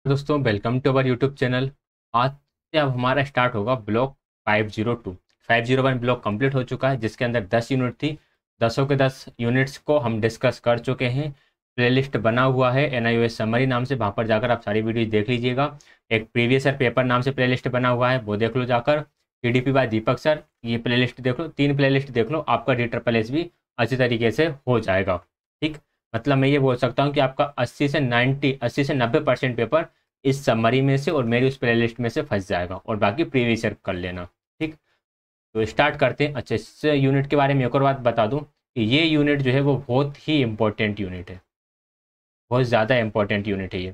दोस्तों welcome to our YouTube channel. आज से अब हमारा स्टार्ट होगा ब्लॉक 502। 501 ब्लॉक कंप्लीट हो चुका है, जिसके अंदर 10 यूनिट थी। 10 के 10 यूनिट्स को हम डिस्कस कर चुके हैं। प्लेलिस्ट बना हुआ है NIOS समरी नाम से, वहाँ पर जाकर आप सारी वीडियो देख लीजिएगा। एक प्रीवियस ईयर पेपर नाम से प्लेलिस्ट बना हुआ है, वो देख लो जाकर। TDP बाय दीपक सर, ये प्लेलिस्ट देख लो। 3 प्लेलिस्ट देख लो, आपका DSSS भी अच्छी तरीके से हो जाएगा। ठीक, मतलब मैं ये बोल सकता हूँ कि आपका 80 से 90% पेपर इस समरी में से और मेरी उस प्लेलिस्ट में से फंस जाएगा, और बाकी प्रीवियस ईयर कर लेना। ठीक, तो स्टार्ट करते हैं। अच्छा, इस यूनिट के बारे में एक और बात बता दूं कि ये यूनिट जो है वो बहुत ही इंपॉर्टेंट यूनिट है, बहुत ज़्यादा इंपॉर्टेंट यूनिट है ये।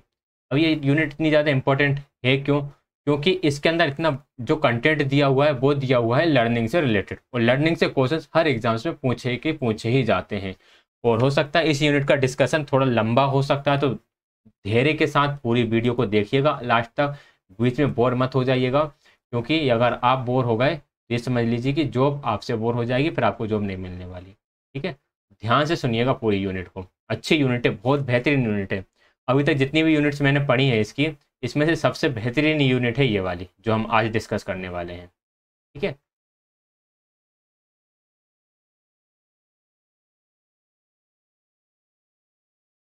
अब ये यूनिट इतनी ज़्यादा इंपॉर्टेंट है क्यों? क्योंकि इसके अंदर इतना जो कंटेंट दिया हुआ है वो दिया हुआ है लर्निंग से रिलेटेड, और लर्निंग से क्वेश्चंस हर एग्जाम्स में पूछे ही जाते हैं। और हो सकता है इस यूनिट का डिस्कशन थोड़ा लंबा हो सकता है, तो धैर्य के साथ पूरी वीडियो को देखिएगा लास्ट तक, बीच में बोर मत हो जाइएगा। क्योंकि अगर आप बोर हो गए तो ये समझ लीजिए कि जॉब आपसे बोर हो जाएगी, फिर आपको जॉब नहीं मिलने वाली। ठीक है, ध्यान से सुनिएगा पूरी यूनिट को। अच्छी यूनिट है, बहुत बेहतरीन यूनिट है। अभी तक जितनी भी यूनिट्स मैंने पढ़ी है इसकी, इसमें से सबसे बेहतरीन यूनिट है ये वाली जो हम आज डिस्कस करने वाले हैं। ठीक है,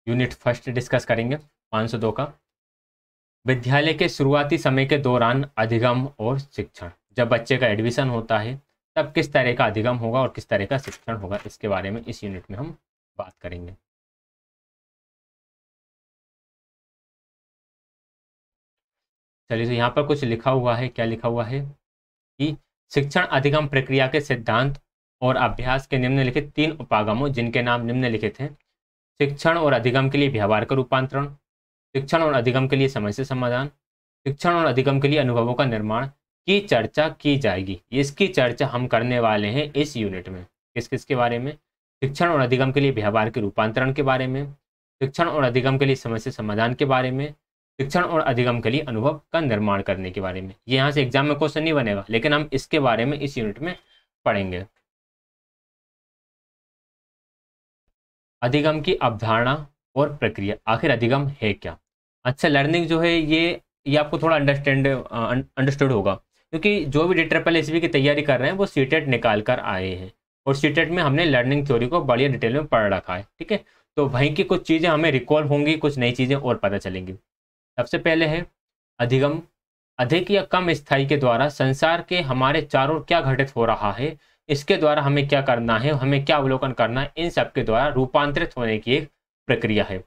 यूनिट फर्स्ट डिस्कस करेंगे 502 का। विद्यालय के शुरुआती समय के दौरान अधिगम और शिक्षण। जब बच्चे का एडमिशन होता है तब किस तरह का अधिगम होगा और किस तरह का शिक्षण होगा, इसके बारे में इस यूनिट में हम बात करेंगे। चलिए, तो यहाँ पर कुछ लिखा हुआ है। क्या लिखा हुआ है कि शिक्षण अधिगम प्रक्रिया के सिद्धांत और अभ्यास के निम्नलिखित 3 उपागमों, जिनके नाम निम्नलिखित हैं: शिक्षण और अधिगम के लिए व्यवहार का रूपांतरण, शिक्षण और अधिगम के लिए समस्या समाधान, शिक्षण और अधिगम के लिए अनुभवों का निर्माण की चर्चा की जाएगी। इसकी चर्चा हम करने वाले हैं इस यूनिट में। किस किस के बारे में? शिक्षण और अधिगम के लिए व्यवहार के रूपांतरण के बारे में, शिक्षण और अधिगम के लिए समस्या समाधान के बारे में, शिक्षण और अधिगम के लिए अनुभव का निर्माण करने के बारे में। ये यहाँ से एग्जाम में क्वेश्चन नहीं बनेगा, लेकिन हम इसके बारे में इस यूनिट में पढ़ेंगे। अधिगम की अवधारणा और प्रक्रिया। आखिर अधिगम है क्या? अच्छा, लर्निंग जो है ये आपको थोड़ा अंडरस्टूड होगा, क्योंकि जो भी DSSS की तैयारी कर रहे हैं वो सीटेट निकाल कर आए हैं, और सीटेट में हमने लर्निंग थ्योरी को बढ़िया डिटेल में पढ़ रखा है। ठीक है, तो वहीं की कुछ चीज़ें हमें रिकॉल होंगी, कुछ नई चीज़ें और पता चलेंगी। सबसे पहले है अधिगम। अधिक या कम स्थायी के द्वारा संसार के हमारे चारों क्या घटित हो रहा है, इसके द्वारा हमें क्या करना है, हमें क्या अवलोकन करना है, इन सब के द्वारा रूपांतरित होने की एक प्रक्रिया है।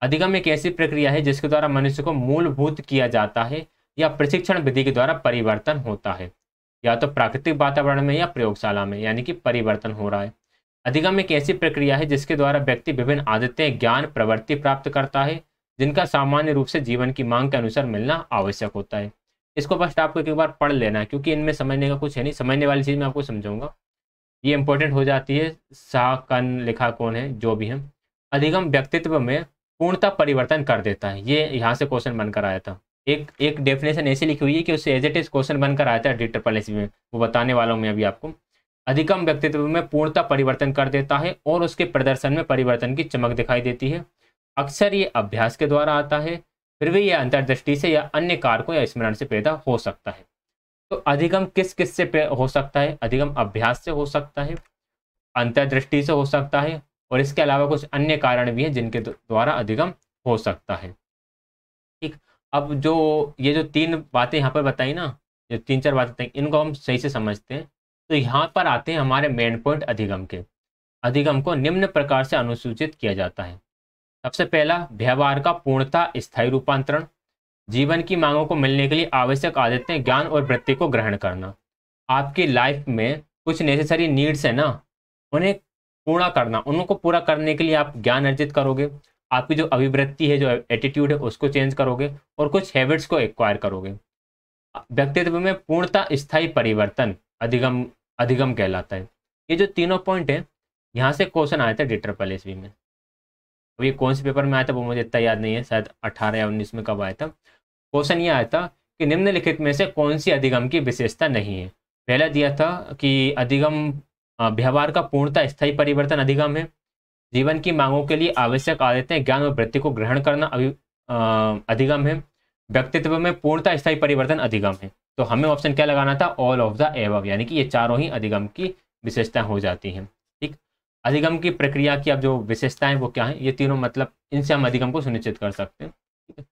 अधिगम एक ऐसी प्रक्रिया है जिसके द्वारा मनुष्य को मूलभूत किया जाता है या प्रशिक्षण विधि के द्वारा परिवर्तन होता है, या तो प्राकृतिक वातावरण में या प्रयोगशाला में, यानी कि परिवर्तन हो रहा है। अधिगम एक ऐसी प्रक्रिया है जिसके द्वारा व्यक्ति विभिन्न आदतें, ज्ञान, प्रवृत्ति प्राप्त करता है, जिनका सामान्य रूप से जीवन की मांग के अनुसार मिलना आवश्यक होता है। इसको बस आपको एक बार पढ़ लेना है, क्योंकि इनमें समझने का कुछ है नहीं। समझने वाली चीज़ मैं आपको समझाऊंगा, ये इंपॉर्टेंट हो जाती है। सा कन लिखा कौन है, जो भी है। अधिगम व्यक्तित्व में पूर्णतः परिवर्तन कर देता है। ये यहाँ से क्वेश्चन बनकर आया था। एक एक डेफिनेशन ऐसी लिखी हुई है कि उससे एज इट इज क्वेश्चन बनकर आया था DSSS में, वो बताने वाला हूँ मैं अभी आपको। अधिगम व्यक्तित्व में पूर्णतः परिवर्तन कर देता है और उसके प्रदर्शन में परिवर्तन की चमक दिखाई देती है। अक्सर ये अभ्यास के द्वारा आता है, फिर भी यह अंतर्दृष्टि से या अन्य कारकों या स्मरण से पैदा हो सकता है। तो अधिगम किस किस से हो सकता है? अधिगम अभ्यास से हो सकता है, अंतर्दृष्टि से हो सकता है, और इसके अलावा कुछ अन्य कारण भी हैं जिनके द्वारा अधिगम हो सकता है। ठीक, अब जो ये जो 3 बातें यहाँ पर बताई ना, ये 3-4 बातें बताई, इनको हम सही से समझते हैं। तो यहाँ पर आते हैं हमारे मेन पॉइंट अधिगम के। अधिगम को निम्न प्रकार से अनुसूचित किया जाता है। सबसे पहला, व्यवहार का पूर्णतः स्थायी रूपांतरण। जीवन की मांगों को मिलने के लिए आवश्यक आदतें, ज्ञान और वृत्ति को ग्रहण करना। आपकी लाइफ में कुछ नेसेसरी नीड्स है ना, उन्हें पूरा करना। उनको पूरा करने के लिए आप ज्ञान अर्जित करोगे, आपकी जो अभिवृत्ति है, जो एटीट्यूड है, उसको चेंज करोगे, और कुछ हैबिट्स को एक्वायर करोगे। व्यक्तित्व में पूर्णतः स्थायी परिवर्तन अधिगम अधिगम कहलाता है। ये जो तीनों पॉइंट है, यहाँ से क्वेश्चन आया था DSSS में। अब ये कौन से पेपर में आया था वो मुझे इतना याद नहीं है, शायद 18 या 19 में कब आया था। क्वेश्चन ये आया था कि निम्नलिखित में से कौन सी अधिगम की विशेषता नहीं है। पहला दिया था कि अधिगम व्यवहार का पूर्णतः स्थायी परिवर्तन अधिगम है। जीवन की मांगों के लिए आवश्यक आदतें, ज्ञान और वृत्ति को ग्रहण करना अधिगम है। व्यक्तित्व में पूर्णतः स्थायी परिवर्तन अधिगम है। तो हमें ऑप्शन क्या लगाना था, ऑल ऑफ द एबव, यानी कि ये चारों ही अधिगम की विशेषताएं हो जाती हैं। ठीक, अधिगम की प्रक्रिया की अब जो विशेषताएं वो क्या है, ये तीनों मतलब इनसे हम अधिगम को सुनिश्चित कर सकते हैं। ठीक है,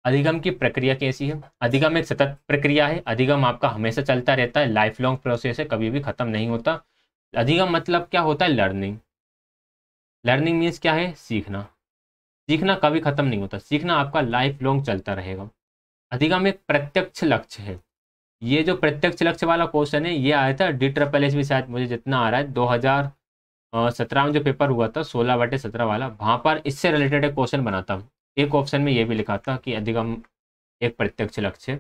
अधिगम की प्रक्रिया कैसी है, अधिगम एक सतत प्रक्रिया है। अधिगम आपका हमेशा चलता रहता है, लाइफ लॉन्ग प्रोसेस है, कभी भी खत्म नहीं होता। अधिगम मतलब क्या होता है, लर्निंग। लर्निंग मीन्स क्या है, सीखना। सीखना कभी खत्म नहीं होता, सीखना आपका लाइफ लॉन्ग चलता रहेगा। अधिगम एक प्रत्यक्ष लक्ष्य है। ये जो प्रत्यक्ष लक्ष्य वाला क्वेश्चन है ये आया था DSSS भी, शायद मुझे जितना आ रहा है 2017 में जो पेपर हुआ था 16/17 वाला, वहाँ पर इससे रिलेटेड एक क्वेश्चन बना था। एक ऑप्शन में ये भी लिखा था कि अधिगम एक प्रत्यक्ष लक्ष्य है।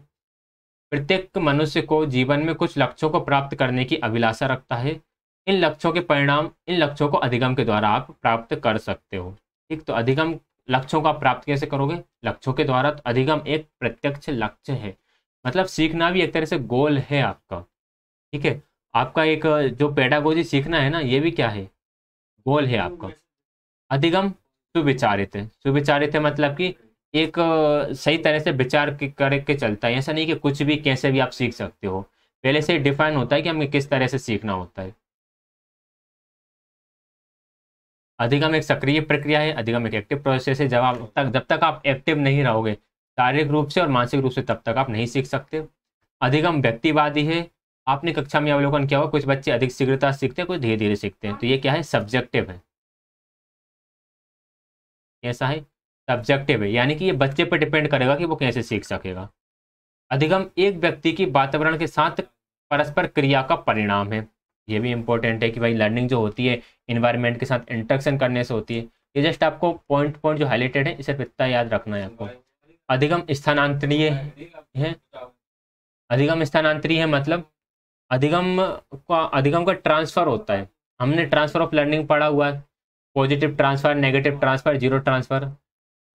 प्रत्येक मनुष्य को जीवन में कुछ लक्ष्यों को प्राप्त करने की अभिलाषा रखता है। इन लक्ष्यों के परिणाम, इन लक्ष्यों को अधिगम के द्वारा आप प्राप्त कर सकते हो। ठीक, तो अधिगम लक्ष्यों को आप प्राप्त कैसे करोगे, लक्ष्यों के द्वारा। तो अधिगम एक प्रत्यक्ष लक्ष्य है, मतलब सीखना भी एक तरह से गोल है आपका। ठीक है, आपका एक जो पेडागोजी सीखना है ना, ये भी क्या है, गोल है आपका। अधिगम सुविचारित है। सुविचारित है मतलब कि एक सही तरह से विचार करके चलता है। ऐसा नहीं कि कुछ भी कैसे भी आप सीख सकते हो, पहले से डिफाइन होता है कि हमें किस तरह से सीखना होता है। अधिगम एक सक्रिय प्रक्रिया है। अधिगम एक एक्टिव प्रोसेस है। जब तक आप एक्टिव नहीं रहोगे शारीरिक रूप से और मानसिक रूप से, तब तक आप नहीं सीख सकते। अधिगम व्यक्तिवादी है। आपने कक्षा में अवलोकन किया होगा, कुछ बच्चे अधिक शीघ्रता से सीखते हैं, कुछ धीरे धीरे सीखते हैं। तो ये क्या है, सब्जेक्टिव है। कैसा है, सब्जेक्टिव है, यानी कि ये बच्चे पर डिपेंड करेगा कि वो कैसे सीख सकेगा। अधिगम एक व्यक्ति की वातावरण के साथ परस्पर क्रिया का परिणाम है। ये भी इंपॉर्टेंट है कि भाई लर्निंग जो होती है इन्वायरमेंट के साथ इंटरेक्शन करने से होती है। ये जस्ट आपको पॉइंट पॉइंट जो हाईलाइटेड है इसे इतना याद रखना है आपको। अधिगम स्थानांतरीय है। अधिगम स्थानांतरीय है मतलब अधिगम का ट्रांसफर होता है। हमने ट्रांसफर ऑफ लर्निंग पढ़ा हुआ है, positive transfer, negative transfer, zero transfer.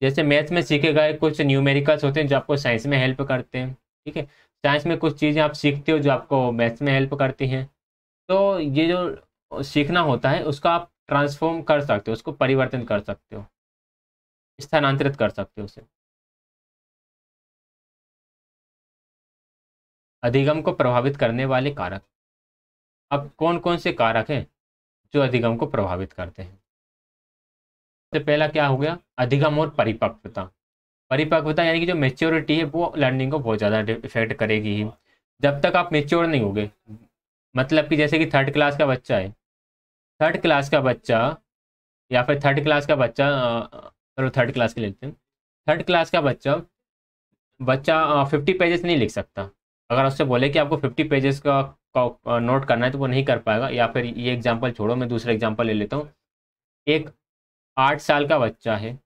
जैसे मैथ्स में सीखे गए कुछ न्यूमेरिकल्स होते हैं जो आपको साइंस में हेल्प करते हैं। ठीक है, साइंस में कुछ चीज़ें आप सीखते हो जो आपको मैथ्स में हेल्प करती हैं। तो ये जो सीखना होता है उसका आप ट्रांसफॉर्म कर सकते हो, उसको परिवर्तन कर सकते हो, स्थानांतरित कर सकते हो उसे। अधिगम को प्रभावित करने वाले कारक, अब कौन कौन से कारक हैं जो अधिगम को प्रभावित करते हैं। सबसे पहला क्या हो गया, अधिगम और परिपक्वता। परिपक्वता यानी कि जो मेच्योरिटी है वो लर्निंग को बहुत ज़्यादा इफेक्ट करेगी ही। जब तक आप मेच्योर नहीं होगे, मतलब कि जैसे कि थर्ड क्लास का बच्चा है, थर्ड क्लास का बच्चा या फिर थर्ड क्लास का बच्चा, चलो थर्ड क्लास के लेते हैं। थर्ड क्लास का बच्चा बच्चा 50 पेजेस नहीं लिख सकता। अगर उससे बोले कि आपको 50 पेजेस का नोट करना है तो वो नहीं कर पाएगा। या फिर ये एग्जांपल छोड़ो, मैं दूसरा एग्जांपल ले लेता हूँ। एक 8 साल का बच्चा है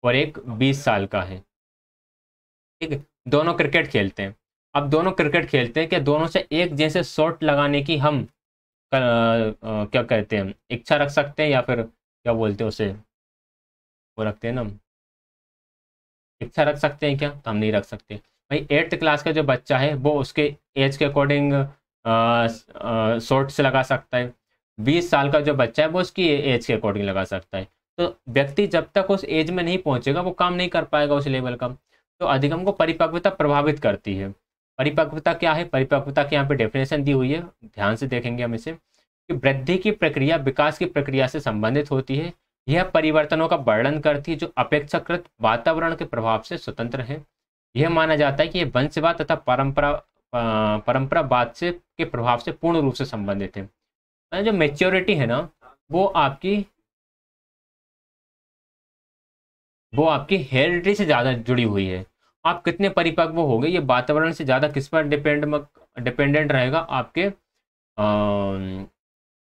और एक 20 साल का है। ठीक है, दोनों क्रिकेट खेलते हैं। अब दोनों क्रिकेट खेलते हैं, क्या दोनों से एक जैसे शॉट लगाने की हम क्या कहते हैं, इच्छा रख सकते हैं, या फिर क्या बोलते हैं उसे, वो रखते हैं ना, इच्छा रख सकते हैं क्या, तो हम नहीं रख सकते। भाई 8th क्लास का जो बच्चा है वो उसके एज के अकॉर्डिंग शॉर्ट से लगा सकता है। 20 साल का जो बच्चा है वो उसकी एज के अकॉर्डिंग लगा सकता है। तो व्यक्ति जब तक उस एज में नहीं पहुंचेगा वो काम नहीं कर पाएगा उस लेवल का। तो अधिगम को परिपक्वता प्रभावित करती है। परिपक्वता क्या है, परिपक्वता की यहाँ पे डेफिनेशन दी हुई है, ध्यान से देखेंगे हम इसे, कि वृद्धि की प्रक्रिया विकास की प्रक्रिया से संबंधित होती है। यह परिवर्तनों का वर्णन करती है जो अपेक्षाकृत वातावरण के प्रभाव से स्वतंत्र है। यह माना जाता है कि यह वंशवाद तथा परंपरावाद से के प्रभाव से पूर्ण रूप से संबंधित है। जो मेच्योरिटी है ना, वो आपकी हेरिडिटी से ज़्यादा जुड़ी हुई है। आप कितने परिपक्व हो गए ये वातावरण से ज़्यादा किस पर डिपेंडेंट रहेगा, आपके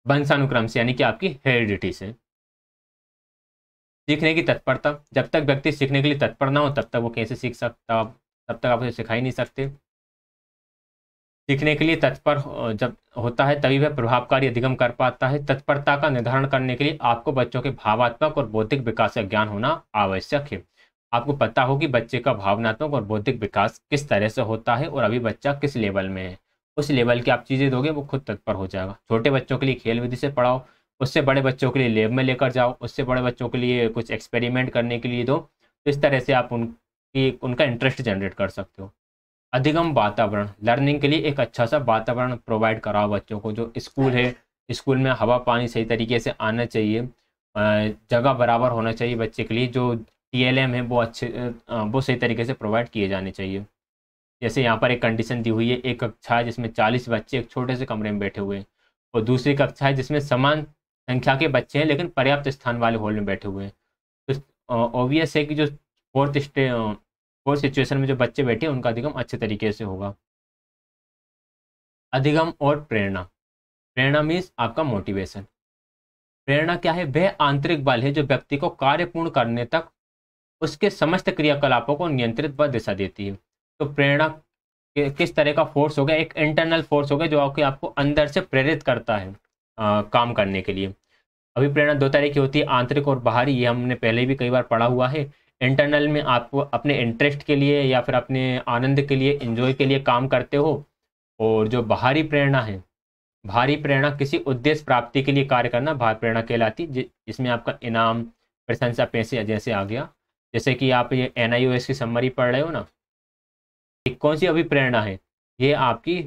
वंशानुक्रम से, यानी कि आपकी हेरिडिटी से। सीखने की तत्परता, जब तक व्यक्ति सीखने के लिए तत्पर ना हो तब तक वो कैसे सीख सकता, तब तक आप उसे सिखा ही नहीं सकते। सीखने के लिए तत्पर जब होता है तभी वह प्रभावकारी अधिगम कर पाता है। तत्परता का निर्धारण करने के लिए आपको बच्चों के भावात्मक और बौद्धिक विकास का ज्ञान होना आवश्यक है। आपको पता हो कि बच्चे का भावनात्मक और बौद्धिक विकास किस तरह से होता है और अभी बच्चा किस लेवल में है। उस लेवल की आप चीज़ें दोगे वो खुद तत्पर हो जाएगा। छोटे बच्चों के लिए खेल विधि से पढ़ाओ, उससे बड़े बच्चों के लिए लैब में लेकर जाओ, उससे बड़े बच्चों के लिए कुछ एक्सपेरिमेंट करने के लिए दो। तो इस तरह से आप कि उनका इंटरेस्ट जनरेट कर सकते हो। अधिगम वातावरण, लर्निंग के लिए एक अच्छा सा वातावरण प्रोवाइड कराओ बच्चों को। जो स्कूल है, स्कूल में हवा पानी सही तरीके से आना चाहिए, जगह बराबर होना चाहिए बच्चे के लिए। जो टीएलएम है वो अच्छे वो सही तरीके से प्रोवाइड किए जाने चाहिए। जैसे यहाँ पर एक कंडीशन दी हुई है, एक कक्षा है जिसमें 40 बच्चे एक छोटे से कमरे में बैठे हुए हैं, और दूसरी कक्षा है जिसमें समान संख्या के बच्चे हैं लेकिन पर्याप्त स्थान वाले हॉल में बैठे हुए हैं। तो ऑब्वियस है कि जो फोर्थ सिचुएशन में जो बच्चे बैठे हैं उनका अधिगम अच्छे तरीके से होगा। अधिगम और प्रेरणा। प्रेरणा मीन्स आपका मोटिवेशन। प्रेरणा क्या है? वह आंतरिक बल है जो व्यक्ति को कार्य पूर्ण करने तक उसके समस्त क्रियाकलापों को नियंत्रित व दिशा देती है। तो प्रेरणा किस तरह का फोर्स हो गया? एक इंटरनल फोर्स हो गया जो आपको अंदर से प्रेरित करता है काम करने के लिए। अभी प्रेरणा दो तरह की होती है, आंतरिक और बाहरी। ये हमने पहले भी कई बार पढ़ा हुआ है। इंटरनल में आप अपने इंटरेस्ट के लिए या फिर अपने आनंद के लिए, एंजॉय के लिए काम करते हो। और जो बाहरी प्रेरणा है, बाहरी प्रेरणा किसी उद्देश्य प्राप्ति के लिए कार्य करना बाहरी प्रेरणा कहलाती, जिसमें आपका इनाम, प्रशंसा, पैसे जैसे आ गया। जैसे कि आप ये NIOS की समरी पढ़ रहे हो ना, ये कौन सी अभिप्रेरणा है? ये आपकी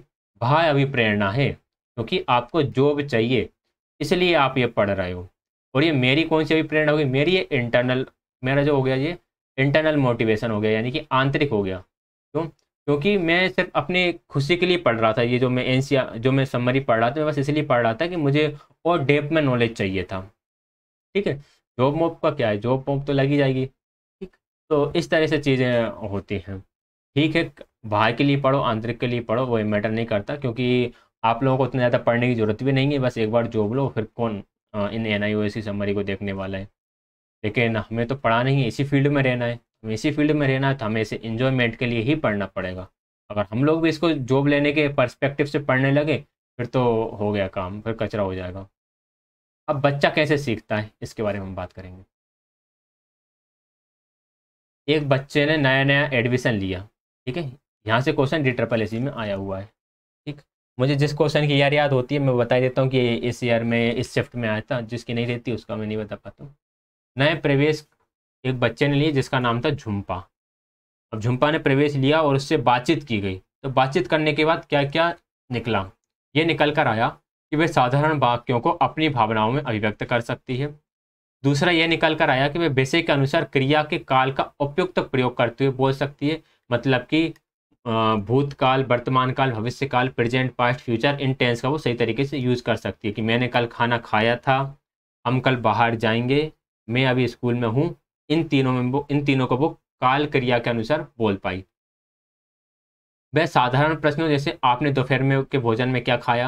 बाह्य अभिप्रेरणा है, क्योंकि आपको जॉब चाहिए इसलिए आप ये पढ़ रहे हो। और ये मेरी कौन सी अभिप्रेरणा होगी? मेरी ये इंटरनल, मेरा जो हो गया ये इंटरनल मोटिवेशन हो गया, यानी कि आंतरिक हो गया। क्यों? क्योंकि मैं सिर्फ अपनी खुशी के लिए पढ़ रहा था। ये जो मैं एनसीआर, जो मैं समरी पढ़ रहा था, मैं बस इसलिए पढ़ रहा था कि मुझे और डेप्थ में नॉलेज चाहिए था। ठीक है, जॉब मॉब का क्या है, जॉब मॉब तो लगी जाएगी। ठीक, तो इस तरह से चीज़ें होती हैं। ठीक है, बाहर के लिए पढ़ो, आंतरिक के लिए पढ़ो, वो मैटर नहीं करता, क्योंकि आप लोगों को उतना ज़्यादा पढ़ने की ज़रूरत भी नहीं है। बस एक बार जॉब लो, फिर कौन इन NIOS की समरी को देखने वाला है। लेकिन हमें तो पढ़ा नहीं है, इसी फील्ड में रहना है। हमें इसी फील्ड में रहना है तो हमें इसे इन्जॉयमेंट के लिए ही पढ़ना पड़ेगा। अगर हम लोग भी इसको जॉब लेने के पर्सपेक्टिव से पढ़ने लगे, फिर तो हो गया काम, फिर कचरा हो जाएगा। अब बच्चा कैसे सीखता है, इसके बारे में हम बात करेंगे। एक बच्चे ने नया नया एडमिशन लिया, ठीक है, यहाँ से क्वेश्चन DSSC में आया हुआ है। ठीक, मुझे जिस क्वेश्चन की याद होती है मैं बता देता हूँ कि इस ईयर में इस शिफ्ट में आया था, जिसकी नहीं रहती उसका मैं नहीं बता पाता हूँ। नए प्रवेश एक बच्चे ने लिए जिसका नाम था झुम्पा। अब झुम्पा ने प्रवेश लिया और उससे बातचीत की गई। तो बातचीत करने के बाद क्या क्या निकला? ये निकल कर आया कि वे साधारण वाक्यों को अपनी भावनाओं में अभिव्यक्त कर सकती है। दूसरा ये निकल कर आया कि वे विषय के अनुसार क्रिया के काल का उपयुक्त प्रयोग करते हुए बोल सकती है। मतलब कि भूतकाल, वर्तमान काल, भविष्य काल, प्रेजेंट, पास्ट, फ्यूचर, इन टेंस का वो सही तरीके से यूज़ कर सकती है। कि मैंने कल खाना खाया था, हम कल बाहर जाएंगे, मैं अभी स्कूल में हूँ। इन तीनों को वो काल क्रिया के अनुसार बोल पाई। वह साधारण प्रश्नों जैसे आपने दोपहर में के भोजन में क्या खाया,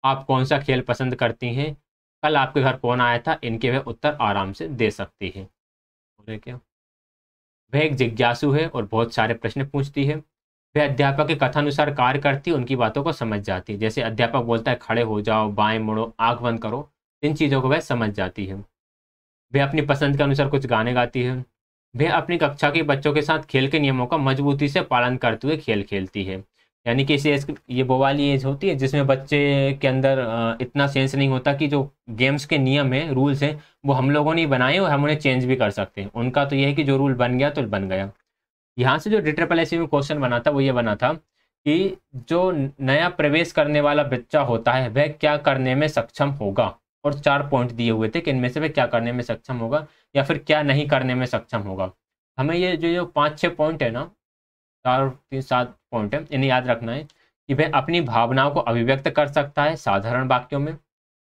आप कौन सा खेल पसंद करती हैं, कल आपके घर कौन आया था, इनके वह उत्तर आराम से दे सकती है। बोले क्या? वह एक जिज्ञासु है और बहुत सारे प्रश्न पूछती है। वह अध्यापक के कथानुसार कार्य करती है, उनकी बातों को समझ जाती है। जैसे अध्यापक बोलता है खड़े हो जाओ, बाएं मुड़ो, आंख बंद करो, इन चीज़ों को वह समझ जाती है। वह अपनी पसंद के अनुसार कुछ गाने गाती है। वह अपनी कक्षा के बच्चों के साथ खेल के नियमों का मजबूती से पालन करते हुए खेल खेलती है। यानी कि इसे ये वो वाली एज होती है जिसमें बच्चे के अंदर इतना सेंस नहीं होता कि जो गेम्स के नियम हैं, रूल्स हैं, वो हम लोगों ने बनाए और हम उन्हें चेंज भी कर सकते हैं। उनका तो ये है कि जो रूल बन गया तो बन गया। यहाँ से जो DSSC में क्वेश्चन बना था वो ये बना था कि जो नया प्रवेश करने वाला बच्चा होता है वह क्या करने में सक्षम होगा। और 4 पॉइंट दिए हुए थे कि इनमें से वह क्या करने में सक्षम होगा या फिर क्या नहीं करने में सक्षम होगा। हमें ये जो 5-6 पॉइंट है ना, 4-3-7 पॉइंट है, इन्हें याद रखना है कि वह अपनी भावनाओं को अभिव्यक्त कर सकता है साधारण वाक्यों में,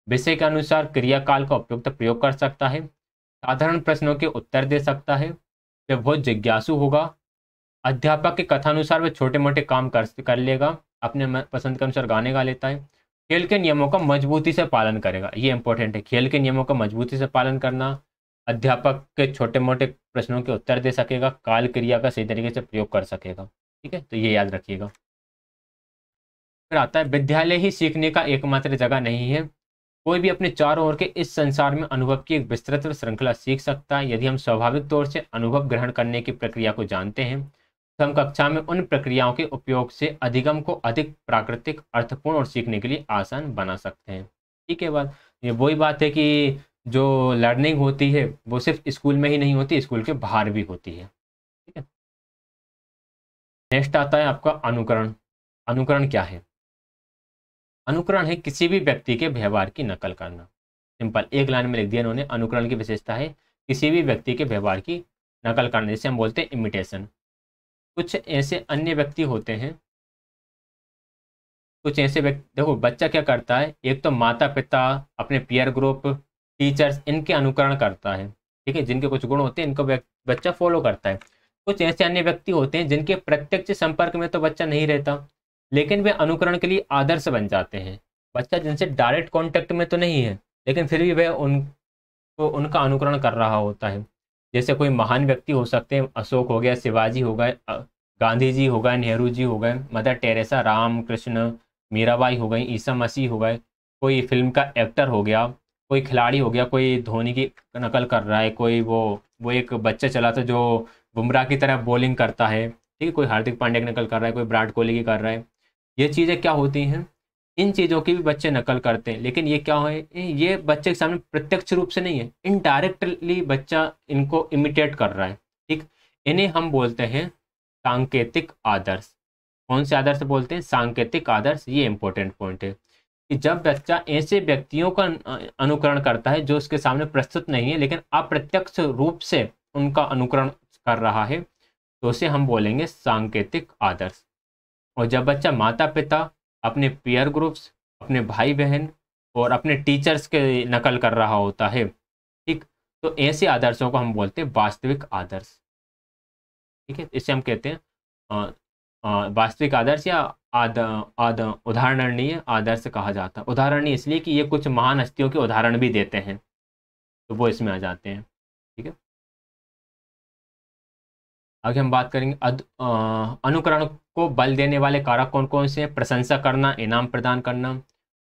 विषय के अनुसार क्रियाकाल का उपयुक्त प्रयोग कर सकता है, साधारण प्रश्नों के उत्तर दे सकता है, वह बहुत जिज्ञासु होगा, अध्यापक के कथानुसार वह छोटे मोटे काम कर लेगा, अपने पसंद के अनुसार गाने गा लेता है, खेल के नियमों का मजबूती से पालन करेगा। ये इंपॉर्टेंट है, खेल के नियमों का मजबूती से पालन करना, अध्यापक के छोटे मोटे प्रश्नों के उत्तर दे सकेगा, काल क्रिया का सही तरीके से प्रयोग कर सकेगा। ठीक है, तो ये याद रखिएगा। फिर आता है विद्यालय ही सीखने का एकमात्र जगह नहीं है। कोई भी अपने चारों ओर के इस संसार में अनुभव की एक विस्तृत श्रृंखला सीख सकता है। यदि हम स्वाभाविक तौर से अनुभव ग्रहण करने की प्रक्रिया को जानते हैं तो हम कक्षा में उन प्रक्रियाओं के उपयोग से अधिगम को अधिक प्राकृतिक, अर्थपूर्ण और सीखने के लिए आसान बना सकते हैं। ठीक है बात, ये वही बात है कि जो लर्निंग होती है वो सिर्फ स्कूल में ही नहीं होती, स्कूल के बाहर भी होती है। ठीक है, नेक्स्ट आता है आपका अनुकरण। अनुकरण क्या है? अनुकरण है किसी भी व्यक्ति के व्यवहार की नकल करना। सिंपल, एक लाइन में लिख दिया इन्होंने। अनुकरण की विशेषता है किसी भी व्यक्ति के व्यवहार की नकल करना, जिसे हम बोलते हैं इमिटेशन। कुछ ऐसे अन्य व्यक्ति होते हैं, कुछ ऐसे व्यक्ति, देखो बच्चा क्या करता है, एक तो माता पिता, अपने पीयर ग्रुप, टीचर्स, इनके अनुकरण करता है, ठीक है, जिनके कुछ गुण होते हैं इनको बच्चा फॉलो करता है। कुछ ऐसे अन्य व्यक्ति होते हैं जिनके प्रत्यक्ष संपर्क में तो बच्चा नहीं रहता, लेकिन वे अनुकरण के लिए आदर्श बन जाते हैं। बच्चा जिनसे डायरेक्ट कांटेक्ट में तो नहीं है, लेकिन फिर भी वह उनको उनका अनुकरण कर रहा होता है। जैसे कोई महान व्यक्ति हो सकते हैं, अशोक हो गया, शिवाजी हो गए, गांधी जी हो गए, नेहरू जी हो गए, मदर टेरेसा, राम कृष्ण, मीराबाई हो गई, ईसा मसीह हो गए, कोई फिल्म का एक्टर हो गया, कोई खिलाड़ी हो गया, कोई धोनी की नकल कर रहा है, कोई वो एक बच्चा चला था जो बुमराह की तरह बॉलिंग करता है, ठीक है, कोई हार्दिक पांड्या की नकल कर रहा है, कोई विराट कोहली की कर रहा है। ये चीज़ें क्या होती हैं, इन चीज़ों की भी बच्चे नकल करते हैं, लेकिन ये क्या है, ये बच्चे के सामने प्रत्यक्ष रूप से नहीं है, इनडायरेक्टली बच्चा इनको इमिटेट कर रहा है, ठीक। इन्हें हम बोलते हैं सांकेतिक आदर्श। कौन से आदर्श बोलते हैं? सांकेतिक आदर्श। ये इंपॉर्टेंट पॉइंट है कि जब बच्चा ऐसे व्यक्तियों का अनुकरण करता है जो उसके सामने प्रस्तुत नहीं है, लेकिन अप्रत्यक्ष रूप से उनका अनुकरण कर रहा है, तो उसे हम बोलेंगे सांकेतिक आदर्श। और जब बच्चा माता पिता, अपने पीयर ग्रुप्स, अपने भाई बहन और अपने टीचर्स के नकल कर रहा होता है, ठीक, तो ऐसे आदर्शों को हम बोलते हैं वास्तविक आदर्श, ठीक है। इसे हम कहते हैं वास्तविक आदर्श या उदाहरणीय आदर्श कहा जाता है। उदाहरणीय इसलिए कि ये कुछ महान हस्तियों के उदाहरण भी देते हैं, तो वो इसमें आ जाते हैं, ठीक है। आगे हम बात करेंगे अनुकरण को बल देने वाले कारक कौन कौन से हैं? प्रशंसा करना, इनाम प्रदान करना,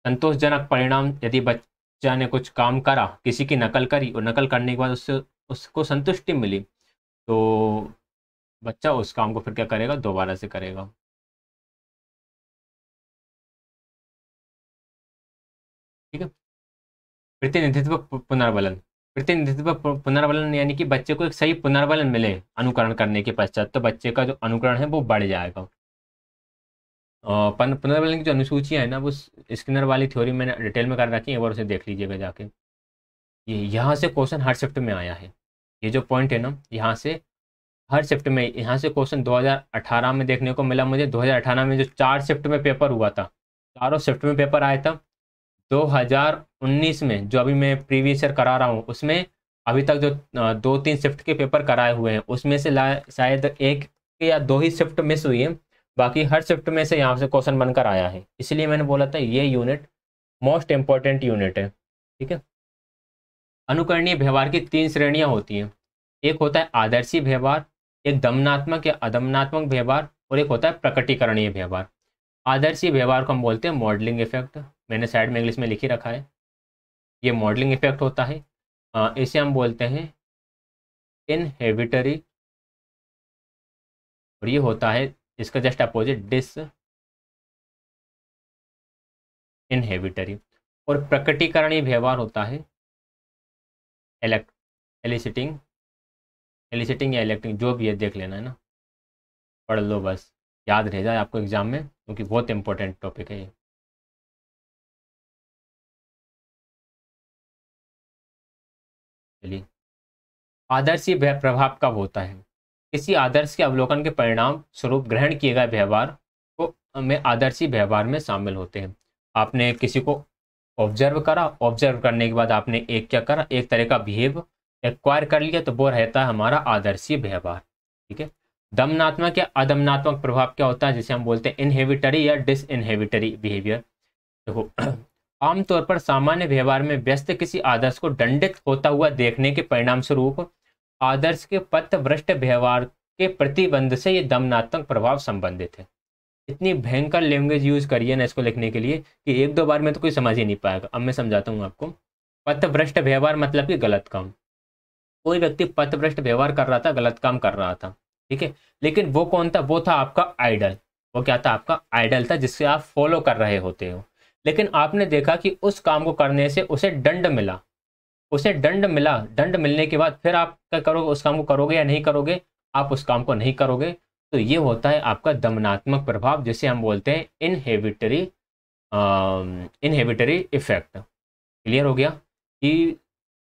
संतोषजनक परिणाम, यदि बच्चा ने कुछ काम करा, किसी की नकल करी और नकल करने के बाद उससे उसको संतुष्टि मिली, तो बच्चा उस काम को फिर क्या करेगा, दोबारा से करेगा। ठीक है। प्रतिनिधित्व पुनर्बलन। प्रतिनिधित्व पुनर्बलन यानी कि बच्चे को एक सही पुनर्बलन मिले अनुकरण करने के पश्चात, तो बच्चे का जो अनुकरण है वो बढ़ जाएगा। पुनर्बलन की जो अनुसूचियाँ है ना, वो स्किनर वाली थ्योरी मैंने डिटेल में कर रखी है, एक बार उसे देख लीजिएगा जाके। ये यहाँ से क्वेश्चन हर शिफ्ट में आया है, ये जो पॉइंट है ना, यहाँ से हर शिफ्ट में, यहाँ से क्वेश्चन 2018 में देखने को मिला मुझे। 2018 में जो 4 शिफ्ट में पेपर हुआ था, चारों शिफ्ट में पेपर आया था। 2019 में जो अभी मैं प्रीवियस ईयर करा रहा हूँ, उसमें अभी तक जो 2-3 शिफ्ट के पेपर कराए हुए हैं, उसमें से शायद 1 या 2 ही शिफ्ट मिस हुई है, बाकी हर शिफ्ट में से यहाँ से क्वेश्चन बनकर आया है। इसलिए मैंने बोला था ये यूनिट मोस्ट इंपॉर्टेंट यूनिट है, ठीक है। अनुकरणीय व्यवहार की 3 श्रेणियाँ होती हैं। एक होता है आदर्शी व्यवहार, एक दमनात्मक या अदमनात्मक व्यवहार, और एक होता है प्रकटीकरणीय व्यवहार। आदर्शी व्यवहार को हम बोलते हैं मॉडलिंग इफेक्ट, मैंने साइड में इंग्लिश में लिख ही रखा है, ये मॉडलिंग इफेक्ट होता है। इसे हम बोलते हैं इनहेबिटरी, और ये होता है इसका जस्ट अपोजिट डिस इनहेबिटरी। और प्रकटीकरणीय व्यवहार होता है एलिसिटिंग, एलिसिटिंग या इलेक्टिंग, जो भी है देख लेना है ना, पढ़ लो बस, याद रह जाए आपको एग्जाम में, क्योंकि बहुत इंपॉर्टेंट टॉपिक है ये। चलिए, आदर्शी प्रभाव कब होता है? किसी आदर्श के अवलोकन के परिणाम स्वरूप ग्रहण किए गए व्यवहार को में आदर्शी व्यवहार में शामिल होते हैं। आपने किसी को ऑब्जर्व करा, ऑब्जर्व करने के बाद आपने एक क्या करा, एक तरह का बिहेव एक्वायर कर लिया, तो वो रहता है हमारा आदर्शी व्यवहार, ठीक है। दमनात्मक या अदमनात्मक प्रभाव क्या होता है, जिसे हम बोलते हैं इनहेबिटरी या डिस इनहेबिटरी बिहेवियर। देखो, आमतौर पर सामान्य व्यवहार में व्यस्त किसी आदर्श को दंडित होता हुआ देखने के परिणाम स्वरूप आदर्श के पथभ्रष्ट व्यवहार के प्रतिबंध से ये दमनात्मक प्रभाव संबंधित है। इतनी भयंकर लैंग्वेज यूज करिए ना इसको लिखने के लिए कि 1-2 बार में तो कोई समझ ही नहीं पाएगा। अब मैं समझाता हूँ आपको। पथभ्रष्ट व्यवहार मतलब कि गलत काम। कोई व्यक्ति पथभ्रष्ट व्यवहार कर रहा था, गलत काम कर रहा था, ठीक है, लेकिन वो कौन था? वो था आपका आइडल। वो क्या था? आपका आइडल था, जिससे आप फॉलो कर रहे होते हो। लेकिन आपने देखा कि उस काम को करने से उसे दंड मिला, उसे दंड मिला। दंड मिलने के बाद फिर आप क्या करोगे? उस काम को करोगे या नहीं करोगे? आप उस काम को नहीं करोगे। तो ये होता है आपका दमनात्मक प्रभाव, जिसे हम बोलते हैं इनहिबिटरी इफेक्ट। क्लियर हो गया कि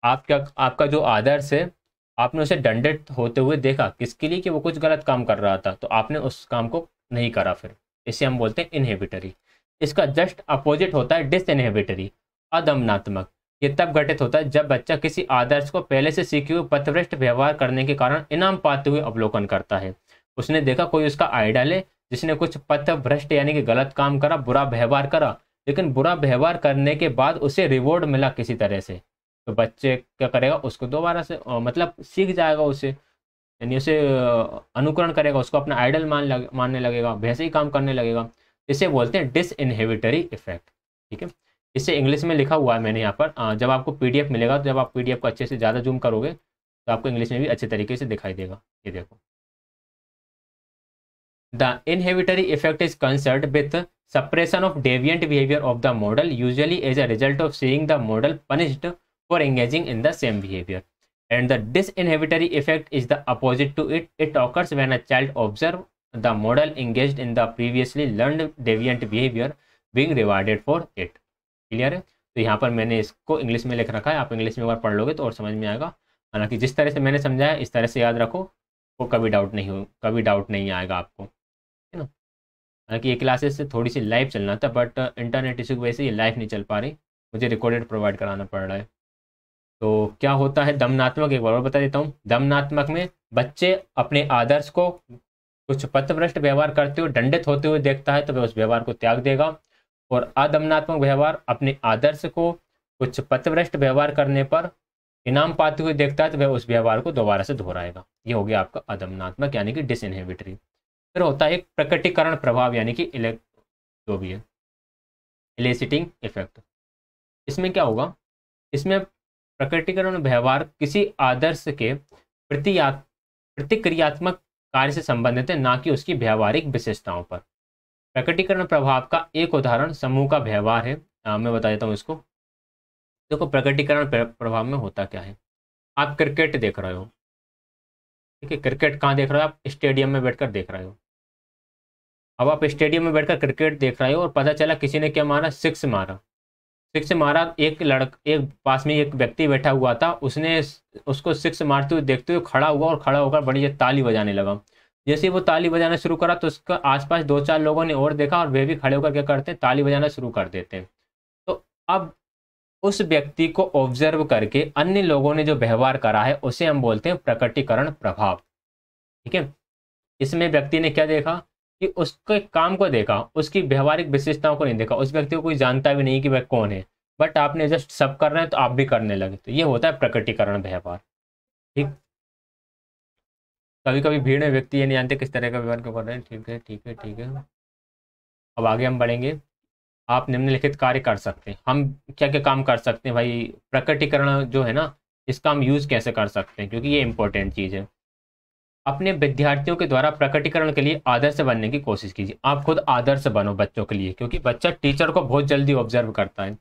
आपका जो आदर्श है, आपने उसे दंडित होते हुए देखा, किसके लिए? कि वो कुछ गलत काम कर रहा था, तो आपने उस काम को नहीं करा फिर, इसे हम बोलते हैं इनहिबिटरी। इसका जस्ट अपोजिट होता है डिसइनहिबिटरी, अदमनात्मक। ये तब घटित होता है जब बच्चा किसी आदर्श को पहले से सीखे हुए पथभ्रष्ट व्यवहार करने के कारण इनाम पाते हुए अवलोकन करता है। उसने देखा कोई उसका आइडल है जिसने कुछ पथभ्रष्ट यानी कि गलत काम करा, बुरा व्यवहार करा, लेकिन बुरा व्यवहार करने के बाद उसे रिवॉर्ड मिला किसी तरह से, तो बच्चे क्या करेगा? उसको दोबारा से मतलब सीख जाएगा उसे, यानी उसे अनुकरण करेगा, उसको अपना आइडल मानने लगेगा, वैसे ही काम करने लगेगा। इसे बोलते हैं डिसइनहिबिटरी इफेक्ट। ठीक है, इसे इंग्लिश में लिखा हुआ है मैंने यहाँ पर। जब आपको पीडीएफ मिलेगा, तो जब आप पीडीएफ को अच्छे से ज़्यादा जूम करोगे तो आपको इंग्लिश में भी अच्छे तरीके से दिखाई देगा। ये देखो, the inhibitory effect is concerned with suppression of deviant behavior of the model, usually as a result of seeing the model punished for engaging in the same behavior. And the disinhibitory effect is the opposite to it. It occurs when a child observes the model engaged in the previously learned deviant behavior being rewarded for it. Clear है? तो यहाँ पर मैंने इसको English में लिख रखा है, आप इंग्लिश में एक बार पढ़ लोगे तो और समझ में आएगा। हालांकि जिस तरह से मैंने समझाया इस तरह से याद रखो, वो कभी डाउट नहीं आएगा आपको, है ना। हालांकि ये क्लासेस से थोड़ी सी लाइव चलना था, बट इंटरनेट इशू की वजह से ये लाइव नहीं चल पा रही, मुझे रिकॉर्डेड प्रोवाइड कराना पड़ रहा है। तो क्या होता है दमनात्मक, एक बार और बता देता हूँ। दमनात्मक में बच्चे अपने आदर्श को कुछ पथभ्रष्ट व्यवहार करते हुए दंडित होते हुए देखता है तो वह उस व्यवहार को त्याग देगा, और अदमनात्मक व्यवहार अपने आदर्श को कुछ पथभ्रष्ट व्यवहार करने पर इनाम पाते हुए देखता है तो वह उस व्यवहार को दोबारा से दोहराएगा। ये हो गया आपका अदमनात्मक यानी कि डिसइनहिबिटरी। फिर होता है एक प्रकटीकरण प्रभाव यानी कि जो भी है इलेसिटिंग इफेक्ट। इसमें क्या होगा? इसमें प्रकटीकरण व्यवहार किसी आदर्श के प्रतिक्रियात्मक कार्य से संबंधित है, ना कि उसकी व्यवहारिक विशेषताओं पर। प्रकटीकरण प्रभाव का एक उदाहरण समूह का व्यवहार है। मैं बता देता हूँ इसको। देखो, प्रकटीकरण प्रभाव में होता क्या है? आप क्रिकेट देख रहे हो, ठीक है, क्रिकेट कहाँ देख रहे हो? आप स्टेडियम में बैठकर देख रहे हो। अब आप स्टेडियम में बैठकर क्रिकेट देख रहे हो और पता चला किसी ने क्या मारा? सिक्स मारा। एक पास में एक व्यक्ति बैठा हुआ था, उसने उसको सिक्स मारते हुए देखते हुए खड़ा हुआ और खड़ा होकर बड़ी ताली बजाने लगा। जैसे ही वो ताली बजाना शुरू करा तो उसका आसपास दो चार लोगों ने और देखा और वे भी खड़े होकर क्या करते हैं? ताली बजाना शुरू कर देते हैं। तो अब उस व्यक्ति को ऑब्जर्व करके अन्य लोगों ने जो व्यवहार करा है उसे हम बोलते हैं प्रकटीकरण प्रभाव। ठीक है, इसमें व्यक्ति ने क्या देखा? कि उसके काम को देखा, उसकी व्यवहारिक विशेषताओं को नहीं देखा। उस व्यक्ति को कोई जानता भी नहीं कि वह कौन है, बट आपने जस्ट सब कर रहे हैं तो आप भी करने लगे, तो ये होता है प्रकटीकरण व्यवहार। ठीक, कभी कभी भीड़ में व्यक्ति ये नहीं जानते किस तरह का व्यवहार क्यों कर रहे हैं। ठीक है ठीक है ठीक है, अब आगे हम बढ़ेंगे। आप निम्नलिखित कार्य कर सकते हैं। हम क्या क्या काम कर सकते हैं भाई? प्रकटीकरण जो है ना, इसका हम यूज़ कैसे कर सकते हैं, क्योंकि ये इंपॉर्टेंट चीज़ है। अपने विद्यार्थियों के द्वारा प्रकटीकरण के लिए आदर्श बनने की कोशिश कीजिए। आप खुद आदर्श बनो बच्चों के लिए, क्योंकि बच्चा टीचर को बहुत जल्दी ऑब्जर्व करता है।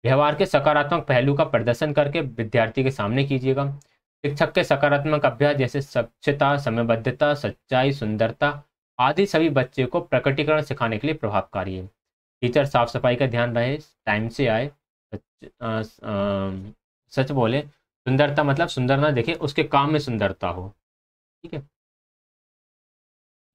व्यवहार के सकारात्मक पहलू का प्रदर्शन करके विद्यार्थी के सामने कीजिएगा। शिक्षक के सकारात्मक अभ्यास जैसे स्वच्छता, समयबद्धता, सच्चाई, सुंदरता आदि सभी बच्चे को प्रकटीकरण सिखाने के लिए प्रभावकारी है। टीचर साफ सफाई का ध्यान रहे, टाइम से आए, सच बोले, सुंदरता मतलब सुंदर ना देखे, उसके काम में सुंदरता हो। ठीक है,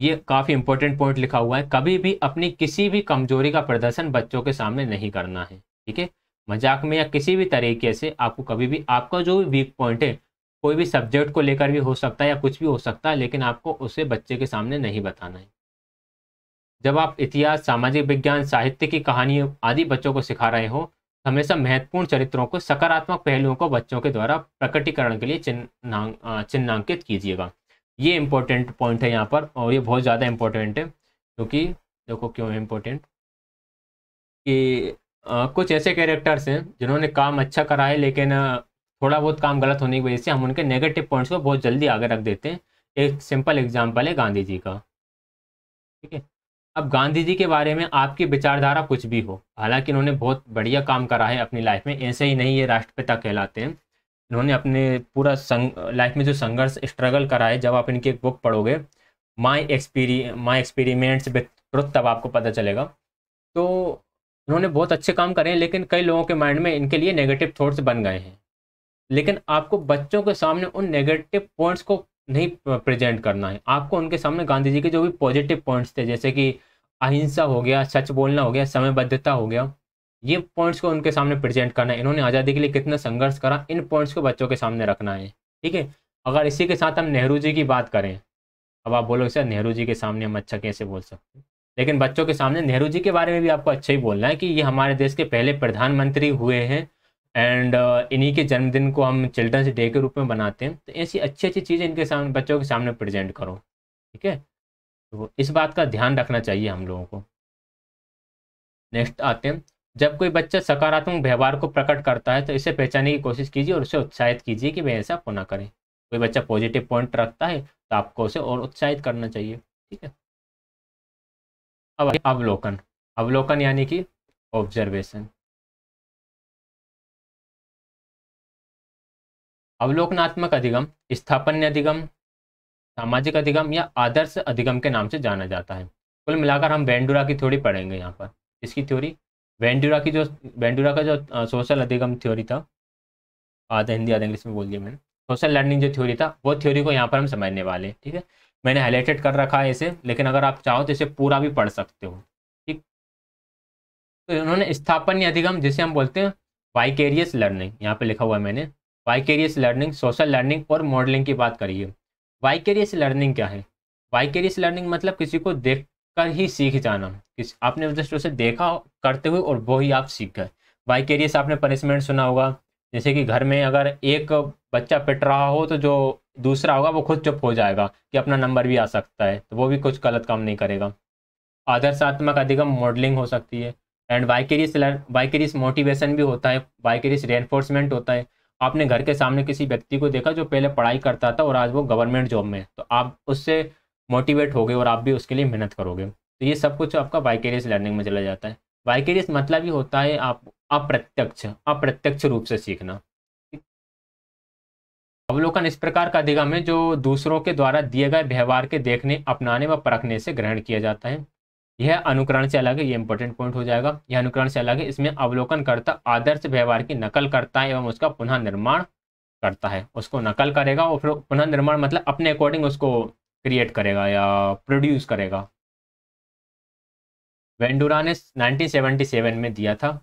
ये काफ़ी इंपॉर्टेंट पॉइंट लिखा हुआ है। कभी भी अपनी किसी भी कमजोरी का प्रदर्शन बच्चों के सामने नहीं करना है। ठीक है, मजाक में या किसी भी तरीके से आपको कभी भी आपका जो भी वीक पॉइंट है, कोई भी सब्जेक्ट को लेकर भी हो सकता है या कुछ भी हो सकता है, लेकिन आपको उसे बच्चे के सामने नहीं बताना है। जब आप इतिहास, सामाजिक विज्ञान, साहित्य की कहानी आदि बच्चों को सिखा रहे हो, हमेशा महत्वपूर्ण चरित्रों को, सकारात्मक पहलुओं को बच्चों के द्वारा प्रकटीकरण के लिए चिन्हांकित कीजिएगा। ये इंपॉर्टेंट पॉइंट है यहाँ पर, और ये बहुत ज़्यादा इंपॉर्टेंट है, क्योंकि देखो क्यों है इम्पोर्टेंट कि कुछ ऐसे कैरेक्टर्स हैं जिन्होंने काम अच्छा करा है, लेकिन थोड़ा बहुत काम गलत होने की वजह से हम उनके नेगेटिव पॉइंट्स को बहुत जल्दी आगे रख देते हैं। एक सिंपल एग्जांपल है गांधी जी का। ठीक है, अब गांधी जी के बारे में आपकी विचारधारा कुछ भी हो, हालांकि इन्होंने बहुत बढ़िया काम करा है अपनी लाइफ में, ऐसे ही नहीं ये राष्ट्रपिता कहलाते हैं। इन्होंने अपने पूरा लाइफ में जो संघर्ष, स्ट्रगल करा है, जब आप इनकी एक बुक पढ़ोगे, माई एक्सपेरिमेंट्स विथ ट्रुथ, तब आपको पता चलेगा। तो उन्होंने बहुत अच्छे काम करे हैं, लेकिन कई लोगों के माइंड में इनके लिए नेगेटिव थॉट्स बन गए हैं। लेकिन आपको बच्चों के सामने उन नेगेटिव पॉइंट्स को नहीं प्रेजेंट करना है, आपको उनके सामने गांधी जी के जो भी पॉजिटिव पॉइंट्स थे, जैसे कि अहिंसा हो गया, सच बोलना हो गया, समयबद्धता हो गया, ये पॉइंट्स को उनके सामने प्रेजेंट करना है। इन्होंने आज़ादी के लिए कितना संघर्ष करा, इन पॉइंट्स को बच्चों के सामने रखना है। ठीक है। अगर इसी के साथ हम नेहरू जी की बात करें, अब आप बोलोगे सर नेहरू जी के सामने हम अच्छा कैसे बोल सकते हैं, लेकिन बच्चों के सामने नेहरू जी के बारे में भी आपको अच्छा ही बोलना है कि ये हमारे देश के पहले प्रधानमंत्री हुए हैं, एंड इन्हीं के जन्मदिन को हम चिल्ड्रंस डे के रूप में बनाते हैं। तो ऐसी अच्छी अच्छी चीज़ें इनके सामने, बच्चों के सामने प्रेजेंट करो। ठीक है। तो इस बात का ध्यान रखना चाहिए हम लोगों को। नेक्स्ट आते हैं, जब कोई बच्चा सकारात्मक व्यवहार को प्रकट करता है तो इसे पहचानने की कोशिश कीजिए और उसे उत्साहित कीजिए कि वह ऐसा पुनः करे। कोई बच्चा पॉजिटिव पॉइंट रखता है तो आपको उसे और उत्साहित करना चाहिए। ठीक है। अब अवलोकन, अवलोकन यानी कि ऑब्जर्वेशन। अवलोकनात्मक अधिगम, स्थापन्य अधिगम, सामाजिक अधिगम या आदर्श अधिगम के नाम से जाना जाता है। कुल मिलाकर हम वेंडुरा की थ्योरी पढ़ेंगे यहाँ पर। इसकी थ्योरी वेंडुरा की, जो वेंडुरा का जो सोशल अधिगम थ्योरी था, आधा हिंदी आधा इंग्लिश में बोल दिया मैंने, सोशल लर्निंग जो थ्योरी था, वो थ्योरी को यहाँ पर हम समझने वाले हैं। ठीक है। मैंने हाईलाइटेड कर रखा है इसे, लेकिन अगर आप चाहो तो इसे पूरा भी पढ़ सकते हो। ठीक। तो उन्होंने स्थापन्य अधिगम, जिसे हम बोलते हैं वाइकेरियस लर्निंग, यहाँ पे लिखा हुआ है मैंने, वाइकेरियस लर्निंग, सोशल लर्निंग और मॉडलिंग की बात करी है। वाइकेरियस लर्निंग क्या है? वाइकेरियस लर्निंग मतलब किसी को देखकर ही सीख जाना, आपने जस्ट उसे देखा करते हुए और वो ही आप सीख गए। वाइकेरियस आपने पनिशमेंट सुना होगा, जैसे कि घर में अगर एक बच्चा पिट रहा हो तो जो दूसरा होगा वो खुद चुप हो जाएगा कि अपना नंबर भी आ सकता है, तो वो भी कुछ गलत काम नहीं करेगा। आदर्शात्मक अधिगम मॉडलिंग हो सकती है। एंड वाइकेरियस मोटिवेशन भी होता है, वाइकेरियस रेनफोर्समेंट होता है। आपने घर के सामने किसी व्यक्ति को देखा जो पहले पढ़ाई करता था और आज वो गवर्नमेंट जॉब में है, तो आप उससे मोटिवेट होगे और आप भी उसके लिए मेहनत करोगे। तो ये सब कुछ आपका वाइकेरियस लर्निंग में चला जाता है। वाइकेरियस मतलब ही होता है आप अप्रत्यक्ष रूप से सीखना। अवलोकन इस प्रकार का अधिगम है जो दूसरों के द्वारा दिए गए व्यवहार के देखने, अपनाने व परखने से ग्रहण किया जाता है। यह अनुकरण से अलग है, ये इंपॉर्टेंट पॉइंट हो जाएगा। यह अनुकरण से अलग है, इसमें अवलोकन करता आदर्श व्यवहार की नकल करता है एवं उसका पुनः निर्माण करता है। उसको नकल करेगा और फिर पुनः निर्माण मतलब अपने अकॉर्डिंग उसको क्रिएट करेगा या प्रोड्यूस करेगा। वेंडुरा ने 1977 में दिया था।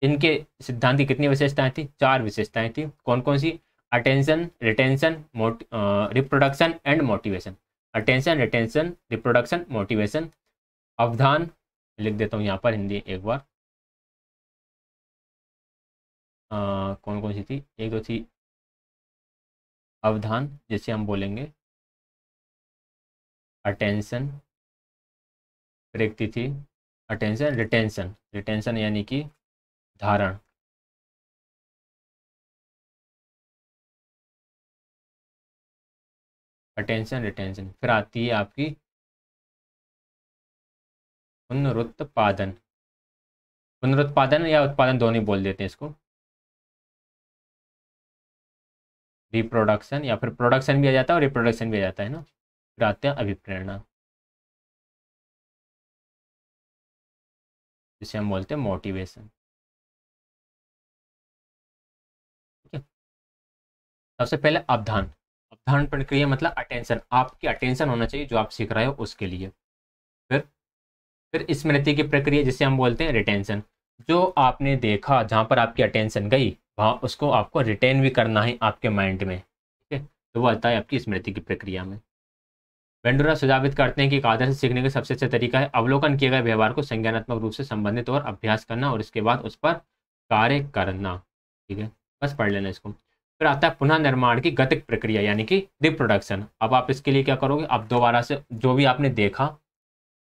इनके सिद्धांत की कितनी विशेषताएं थी? 4 विशेषताएं थी। कौन कौन सी? Attention, retention, reproduction and motivation. Attention, retention, reproduction, motivation. अवधान लिख देता हूँ यहाँ पर हिंदी एक बार। कौन कौन सी थी? एक दो थी अवधान, जिसे हम बोलेंगे अटेंशन। फिर एक थी अटेंशन, रिटेंशन, रिटेंशन यानी कि धारण। Attention, retention. फिर आती है आपकी पुनरुत्पादन। पुनरुत्पादन या उत्पादन दोनों ही बोल देते हैं इसको। रिप्रोडक्शन या फिर प्रोडक्शन भी आ जाता है और रिप्रोडक्शन भी आ जाता है ना। फिर आते हैं अभिप्रेरणा, जिसे हम बोलते हैं मोटिवेशन। ठीक है। सबसे पहले अवधान। अवधान प्रक्रिया मतलब अटेंशन, आपकी अटेंशन होना चाहिए जो आप सीख रहे हो उसके लिए। फिर स्मृति की प्रक्रिया, जिसे हम बोलते हैं रिटेंशन। जो आपने देखा, जहाँ पर आपकी अटेंशन गई, वहाँ उसको आपको रिटेन भी करना है आपके माइंड में। ठीक है। तो वो आता है आपकी स्मृति की प्रक्रिया में। वेंडुरा सुझावित करते हैं कि एक आदर्श सीखने का सबसे अच्छा तरीका है अवलोकन किए गए व्यवहार को संज्ञानात्मक रूप से संबंधित और अभ्यास करना और इसके बाद उस पर कार्य करना। ठीक है, बस पढ़ लेना इसको। फिर आता है पुनः निर्माण की गतिक प्रक्रिया यानी कि रिप्रोडक्शन। अब आप इसके लिए क्या करोगे? आप दोबारा से जो भी आपने देखा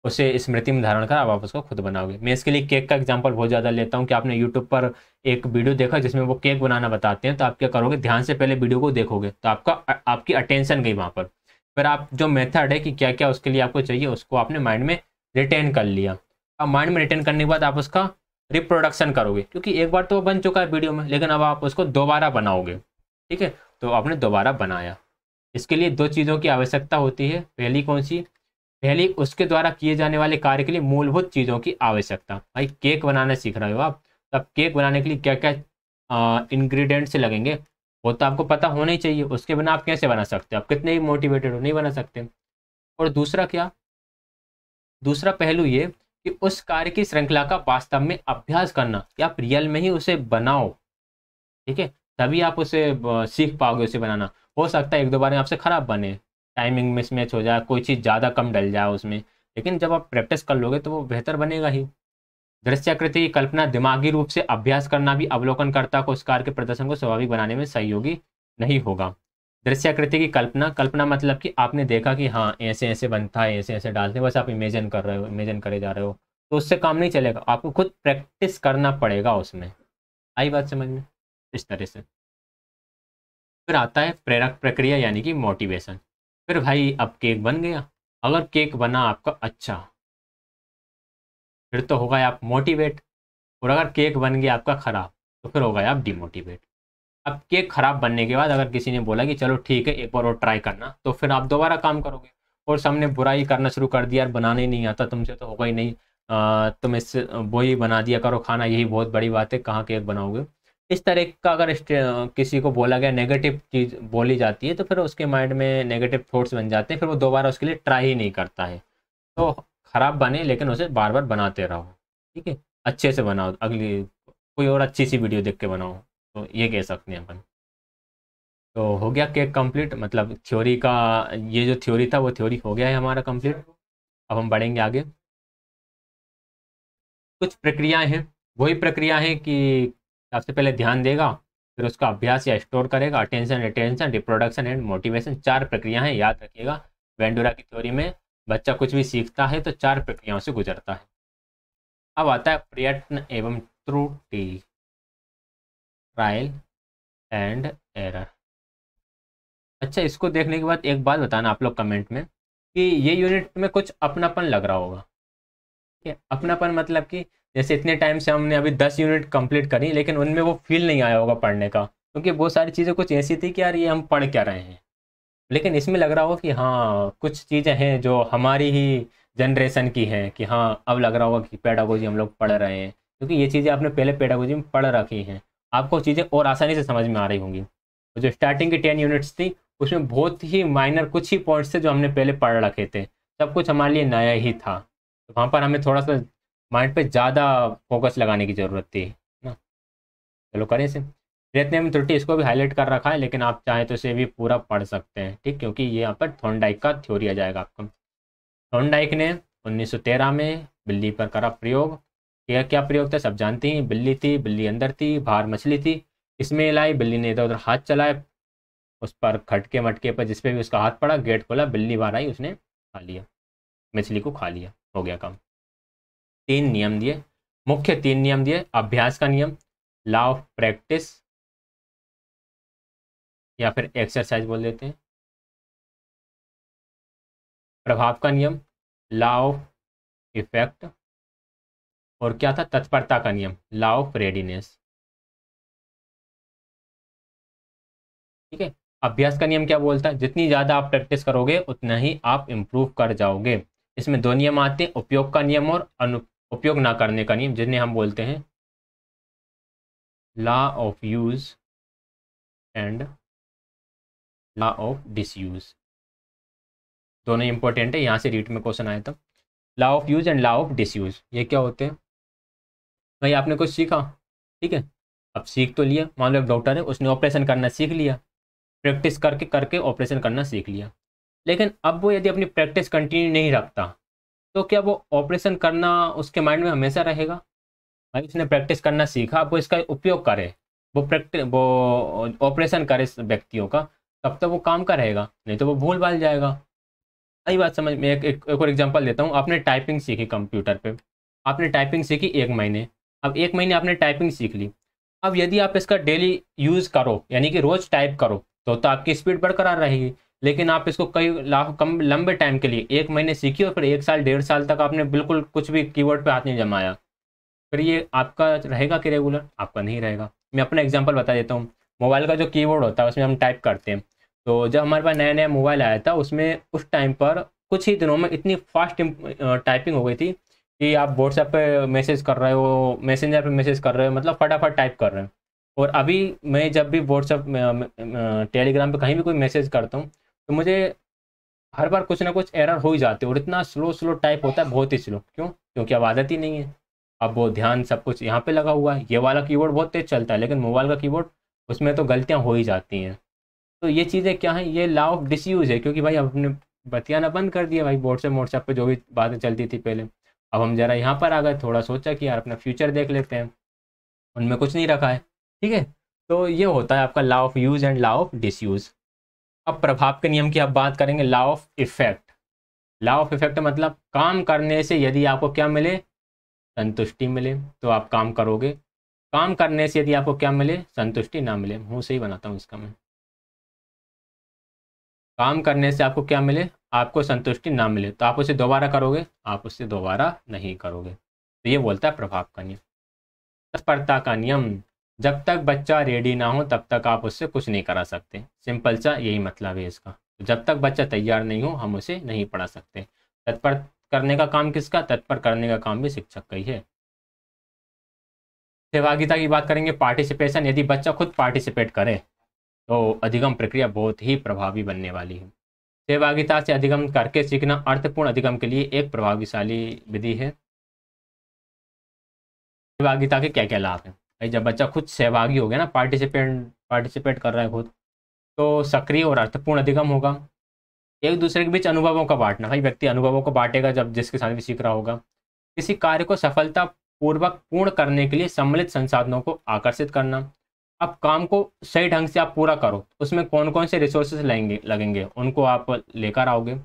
उसे स्मृति में धारण कर अब आप उसको खुद बनाओगे। मैं इसके लिए केक का एग्जांपल बहुत ज़्यादा लेता हूँ कि आपने यूट्यूब पर एक वीडियो देखा जिसमें वो केक बनाना बताते हैं, तो आप क्या करोगे? ध्यान से पहले वीडियो को देखोगे तो आपकी अटेंशन गई वहाँ पर। फिर आप जो मेथड है कि क्या क्या उसके लिए आपको चाहिए उसको आपने माइंड में रिटेन कर लिया। अब माइंड में रिटेन करने के बाद आप उसका रिप्रोडक्शन करोगे, क्योंकि एक बार तो वो बन चुका है वीडियो में, लेकिन अब आप उसको दोबारा बनाओगे। ठीक है, तो आपने दोबारा बनाया। इसके लिए 2 चीज़ों की आवश्यकता होती है। पहली कौन सी? पहली उसके द्वारा किए जाने वाले कार्य के लिए मूलभूत चीज़ों की आवश्यकता। भाई केक बनाना सीख रहे हो आप, तब केक बनाने के लिए क्या क्या इंग्रेडिएंट्स लगेंगे वो तो आपको पता होना ही चाहिए। उसके बिना आप कैसे बना सकते हो, आप कितने ही मोटिवेटेड हो नहीं बना सकते। और दूसरा क्या, दूसरा पहलू ये कि उस कार्य की श्रृंखला का वास्तव में अभ्यास करना कि आप रियल में ही उसे बनाओ, ठीक है, तभी आप उसे सीख पाओगे उसे बनाना। हो सकता है एक दो बार में आपसे खराब बने, टाइमिंग मिसमैच हो जाए, कोई चीज़ ज़्यादा कम डल जाए उसमें, लेकिन जब आप प्रैक्टिस कर लोगे तो वो बेहतर बनेगा ही। दृश्याकृति की कल्पना दिमागी रूप से अभ्यास करना भी अवलोकनकर्ता को उस कार्य के प्रदर्शन को स्वाभाविक बनाने में सहयोगी नहीं होगा। दृश्याकृति की कल्पना, कल्पना मतलब कि आपने देखा कि हाँ ऐसे ऐसे बनता है, ऐसे ऐसे डालते हैं, बस आप इमेजिन कर रहे हो, इमेजिन करे जा रहे हो, तो उससे काम नहीं चलेगा, आपको खुद प्रैक्टिस करना पड़ेगा उसमें। आई बात समझ में? इस तरह से फिर आता है प्रेरक प्रक्रिया यानी कि मोटिवेशन। फिर भाई अब केक बन गया, अगर केक बना आपका अच्छा, फिर तो होगा आप मोटिवेट। और अगर केक बन गया आपका खराब, तो फिर होगा आप डिमोटिवेट। अब केक खराब बनने के बाद अगर किसी ने बोला कि चलो ठीक है एक बार और ट्राई करना, तो फिर आप दोबारा काम करोगे। और सबने बुराई करना शुरू कर दिया, यार बनाने ही नहीं आता तुमसे, तो होगा ही नहीं, तुम इससे वही बना दिया करो खाना, यही बहुत बड़ी बात है, कहाँ केक बनाओगे। इस तरह का अगर किसी को बोला गया, नेगेटिव चीज़ बोली जाती है, तो फिर उसके माइंड में नेगेटिव थॉट्स बन जाते हैं, फिर वो दोबारा उसके लिए ट्राई ही नहीं करता है। तो खराब बने लेकिन उसे बार बार बनाते रहो, ठीक है, अच्छे से बनाओ, अगली कोई और अच्छी सी वीडियो देख के बनाओ, तो ये कह सकते हैं अपन। तो हो गया केक कंप्लीट, मतलब थ्योरी का, ये जो थ्योरी था वो थ्योरी हो गया है हमारा कंप्लीट। अब हम बढ़ेंगे आगे। कुछ प्रक्रियाएं हैं, वही प्रक्रिया है कि सबसे पहले ध्यान देगा, फिर उसका अभ्यास या स्टोर करेगा, attention, retention, reproduction and motivation, चार प्रक्रिया हैं, याद रखिएगा। वेंडोरा की थ्योरी में बच्चा कुछ भी सीखता है तो चार प्रक्रियाओं से गुजरता है। अब आता है प्रयत्न एवं त्रुटि, ट्रायल एंड एरर। अच्छा, इसको देखने के बाद एक बात बताना आप लोग कमेंट में कि ये यूनिट में कुछ अपनापन लग रहा होगा। ठीक है, अपनापन मतलब कि जैसे इतने टाइम से हमने अभी 10 यूनिट कंप्लीट करी, लेकिन उनमें वो फील नहीं आया होगा पढ़ने का, क्योंकि बहुत सारी चीज़ें कुछ ऐसी थी कि यार ये हम पढ़ क्या रहे हैं। लेकिन इसमें लग रहा होगा कि हाँ कुछ चीज़ें हैं जो हमारी ही जनरेशन की हैं, कि हाँ अब लग रहा होगा कि पेडागोजी हम लोग पढ़ रहे हैं, क्योंकि ये चीज़ें आपने पहले पेडागोजी में पढ़ रखी हैं, आपको चीज़ें और आसानी से समझ में आ रही होंगी। तो जो स्टार्टिंग की 10 यूनिट्स थी उसमें बहुत ही माइनर कुछ ही पॉइंट्स थे जो हमने पहले पढ़ रखे थे, सब कुछ हमारे लिए नया ही था, तो वहाँ पर हमें थोड़ा सा माइंड पे ज़्यादा फोकस लगाने की ज़रूरत थी ना। चलो करें इसे। प्रयत्न में त्रुटि इसको भी हाईलाइट कर रखा है, लेकिन आप चाहें तो इसे भी पूरा पढ़ सकते हैं, ठीक, क्योंकि ये यहाँ पर थॉर्नडाइक का थ्योरी आ जाएगा आपको। थॉर्नडाइक ने 1913 में बिल्ली पर करा प्रयोग। यह क्या प्रयोग था सब जानते हैं, बिल्ली थी, बिल्ली अंदर थी, बाहर मछली थी, इसमें लाई, बिल्ली ने इधर उधर हाथ चलाए, उस पर खटके मटके पर जिस पे भी उसका हाथ पड़ा, गेट खोला, बिल्ली बाहर आई, उसने खा लिया, मछली को खा लिया, हो गया काम। 3 नियम दिए, मुख्य 3 नियम दिए। अभ्यास का नियम, लॉ ऑफ प्रैक्टिस, या फिर एक्सरसाइज बोल देते हैं। प्रभाव का नियम, लॉ ऑफ इफेक्ट। और क्या था, तत्परता का नियम, लॉ ऑफ रेडीनेस। ठीक है, अभ्यास का नियम क्या बोलता है, जितनी ज़्यादा आप प्रैक्टिस करोगे उतना ही आप इम्प्रूव कर जाओगे। इसमें 2 नियम आते हैं, उपयोग का नियम और उपयोग ना करने का नियम, जिन्हें हम बोलते हैं law of use and law of disuse. दोनों इंपॉर्टेंट है, यहाँ से रीट में क्वेश्चन आया था। Law of use and law of disuse, ये क्या होते हैं? भाई आपने कुछ सीखा, ठीक है, अब सीख तो लिया, मान लो एक डॉक्टर है, उसने ऑपरेशन करना सीख लिया, प्रैक्टिस करके करके ऑपरेशन करना सीख लिया, लेकिन अब वो यदि अपनी प्रैक्टिस कंटिन्यू नहीं रखता, तो क्या वो ऑपरेशन करना उसके माइंड में हमेशा रहेगा? भाई उसने प्रैक्टिस करना सीखा, अब वो इसका उपयोग करे, वो ऑपरेशन करे इस व्यक्तियों का, तब तक वो काम का रहेगा, नहीं तो वो भूल भाल जाएगा। सही बात समझ में। एक और एग्जांपल देता हूँ, आपने टाइपिंग सीखी कंप्यूटर पे, आपने टाइपिंग सीखी 1 महीने, अब 1 महीने आपने टाइपिंग सीख ली, अब यदि आप इसका डेली यूज़ करो, यानी कि रोज़ टाइप करो, तो आपकी स्पीड बरकरार रहेगी। लेकिन आप इसको कई लाख कम लंबे टाइम के लिए 1 महीने सीखी और फिर 1 साल 1.5 साल तक आपने बिल्कुल कुछ भी कीबोर्ड पे हाथ नहीं जमाया, फिर ये आपका रहेगा कि रेगुलर? आपका नहीं रहेगा। मैं अपना एग्जांपल बता देता हूँ। मोबाइल का जो कीबोर्ड होता है उसमें हम टाइप करते हैं, तो जब हमारे पास नया नया मोबाइल आया था उसमें उस टाइम पर कुछ ही दिनों में इतनी फास्ट टाइपिंग हो गई थी कि आप व्हाट्सएप पे मैसेज कर रहे हो, मैसेंजर पे मैसेज कर रहे हो, मतलब फटाफट टाइप कर रहे हो। और अभी मैं जब भी व्हाट्सएप टेलीग्राम पे कहीं भी कोई मैसेज करता हूँ तो मुझे हर बार कुछ ना कुछ एरर हो ही जाते हैं, और इतना स्लो स्लो टाइप होता है, बहुत ही स्लो। क्यों? क्योंकि अब आदत ही नहीं है। अब वो ध्यान सब कुछ यहाँ पे लगा हुआ है। ये वाला कीबोर्ड बहुत तेज चलता है, लेकिन मोबाइल का कीबोर्ड, उसमें तो गलतियाँ हो ही जाती हैं। तो ये चीज़ें क्या हैं, ये लॉ ऑफ डिसयूज है, क्योंकि भाई हमने बतियाना बंद कर दिया भाई, व्हाट्सएप व्हाट्सएप पे जो भी बातें चलती थी पहले। अब हम जरा यहाँ पर आ गए, थोड़ा सोचा कि यार अपना फ्यूचर देख लेते हैं, उनमें कुछ नहीं रखा है। ठीक है। तो ये होता है आपका law of use and law of disuse. अब प्रभाव के नियम की आप बात करेंगे, law of effect. Law of effect मतलब काम करने से यदि आपको क्या मिले, संतुष्टि मिले, तो आप काम करोगे। काम करने से यदि आपको क्या मिले, संतुष्टि ना मिले, मुंह से ही बनाता हूँ इसका मैं। काम करने से आपको क्या मिले, आपको संतुष्टि ना मिले, तो आप उसे दोबारा करोगे, आप उससे दोबारा नहीं करोगे। तो ये बोलता है प्रभाव का नियम। तत्परता का नियम, जब तक बच्चा रेडी ना हो तब तक आप उससे कुछ नहीं करा सकते। सिंपल सा यही मतलब है इसका। जब तक बच्चा तैयार नहीं हो हम उसे नहीं पढ़ा सकते। तत्पर करने का काम किसका? तत्पर करने का काम भी शिक्षक का ही है। सहभागिता की बात करेंगे, पार्टिसिपेशन। यदि बच्चा खुद पार्टिसिपेट करे तो अधिगम प्रक्रिया बहुत ही प्रभावी बनने वाली है। सहभागिता से अधिगम करके सीखना अर्थपूर्ण अधिगम के लिए एक प्रभावशाली विधि है। सहभागिता के क्या क्या लाभ हैं भाई? जब बच्चा खुद सहभागी हो गया ना, पार्टिसिपेट कर रहा है खुद, तो सक्रिय और अर्थपूर्ण अधिगम होगा। एक दूसरे के बीच अनुभवों का बांटना, भाई व्यक्ति अनुभवों को बांटेगा जब जिसके साथ भी सीख रहा होगा। किसी कार्य को सफलता पूर्वक पूर्ण करने के लिए सम्मिलित संसाधनों को आकर्षित करना। अब काम को सही ढंग से आप पूरा करो, उसमें कौन कौन से रिसोर्सेज लगेंगे उनको आप लेकर आओगे।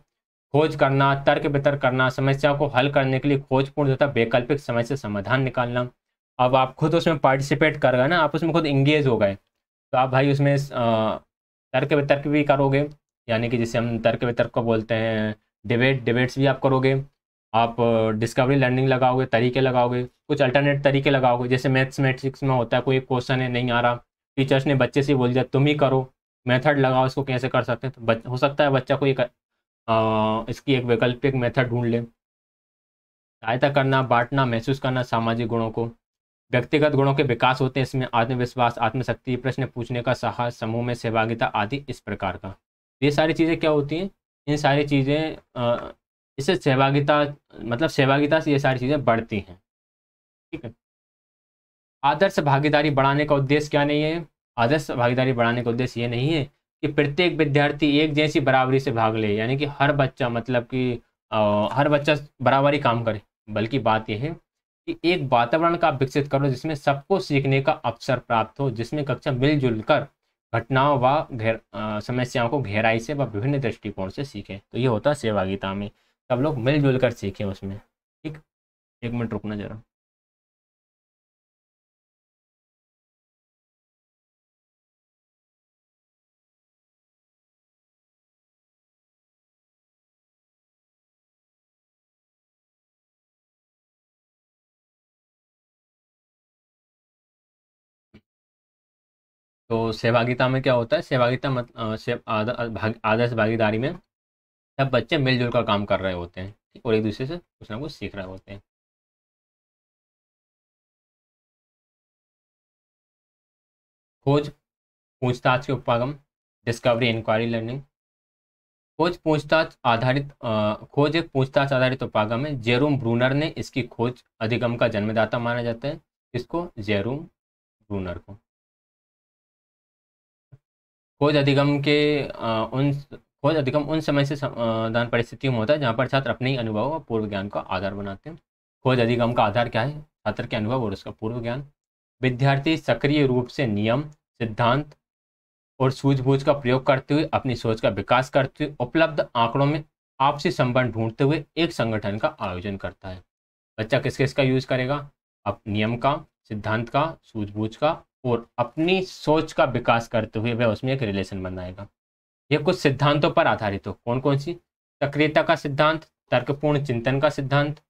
खोज करना, तर्क वितर्क करना, समस्या को हल करने के लिए खोजपूर्ण तथा वैकल्पिक समस्या समाधान निकालना। अब आप खुद उसमें पार्टिसिपेट कर गए ना, आप उसमें खुद इंगेज हो गए, तो आप भाई उसमें तर्क वितर्क भी करोगे, यानी कि जिसे हम तर्क वितर्क को बोलते हैं, डिबेट्स भी आप करोगे। आप डिस्कवरी लर्निंग लगाओगे, तरीके लगाओगे, कुछ अल्टरनेट तरीके लगाओगे। जैसे मैथमेटिक्स में होता है, कोई क्वेश्चन है नहीं आ रहा, टीचर्स ने बच्चे से बोल दिया तुम ही करो, मेथड लगाओ इसको कैसे कर सकते हैं, तो हो सकता है बच्चा को एक इसकी एक वैकल्पिक मेथड ढूंढ ले। सहायता करना, बांटना, महसूस करना, सामाजिक गुणों को, व्यक्तिगत गुणों के विकास होते हैं इसमें, आत्मविश्वास, आत्मशक्ति, प्रश्न पूछने का साहस, समूह में सहभागिता आदि इस प्रकार का। ये सारी चीज़ें क्या होती हैं, इन सारी चीज़ें इससे सहभागिता, मतलब सहभागिता से ये सारी चीज़ें बढ़ती हैं। ठीक है। आदर्श भागीदारी बढ़ाने का उद्देश्य क्या नहीं है? आदर्श भागीदारी बढ़ाने का उद्देश्य ये नहीं है कि प्रत्येक विद्यार्थी एक जैसी बराबरी से भाग ले, यानी कि हर बच्चा, मतलब कि हर बच्चा बराबरी काम करे, बल्कि बात यह है कि एक वातावरण का आप विकसित करो जिसमें सबको सीखने का अवसर प्राप्त हो, जिसमें कक्षा मिलजुल कर घटनाओं व समस्याओं को गहराई से व विभिन्न दृष्टिकोण से सीखें। तो ये होता है सहभागिता में, सब लोग मिलजुल कर सीखें उसमें। ठीक, एक मिनट रुकना जरा। तो सहभागिता में क्या होता है, सहभागिता आदर्श भागीदारी में सब बच्चे मिलजुल कर काम कर रहे होते हैं, ठीक, और एक दूसरे से कुछ ना कुछ सीख रहे होते हैं। खोज पूछताछ के उपागम, डिस्कवरी, इंक्वायरी, लर्निंग। खोज एक पूछताछ आधारित उपागम है। जेरोम ब्रूनर ने इसकी खोज अधिगम का जन्मदाता माना जाता है। इसको, जेरोम ब्रूनर को। खोज अधिगम के खोज अधिगम उन समय से समाधान परिस्थितियों में होता है जहाँ पर छात्र अपने ही अनुभव और पूर्व ज्ञान का आधार बनाते हैं। खोज अधिगम का आधार क्या है? छात्र के अनुभव और उसका पूर्व ज्ञान। विद्यार्थी सक्रिय रूप से नियम, सिद्धांत और सूझबूझ का प्रयोग करते हुए अपनी सोच का विकास करते हुए उपलब्ध आंकड़ों में आपसी संबंध ढूंढते हुए एक संगठन का आयोजन करता है। बच्चा किस किस का यूज करेगा? अब नियम का, सिद्धांत का, सूझबूझ का और अपनी सोच का विकास करते हुए वह उसमें एक रिलेशन बनाएगा। यह कुछ सिद्धांतों पर आधारित हो। कौन कौन सी? सक्रियता का सिद्धांत, तर्कपूर्ण चिंतन का सिद्धांत,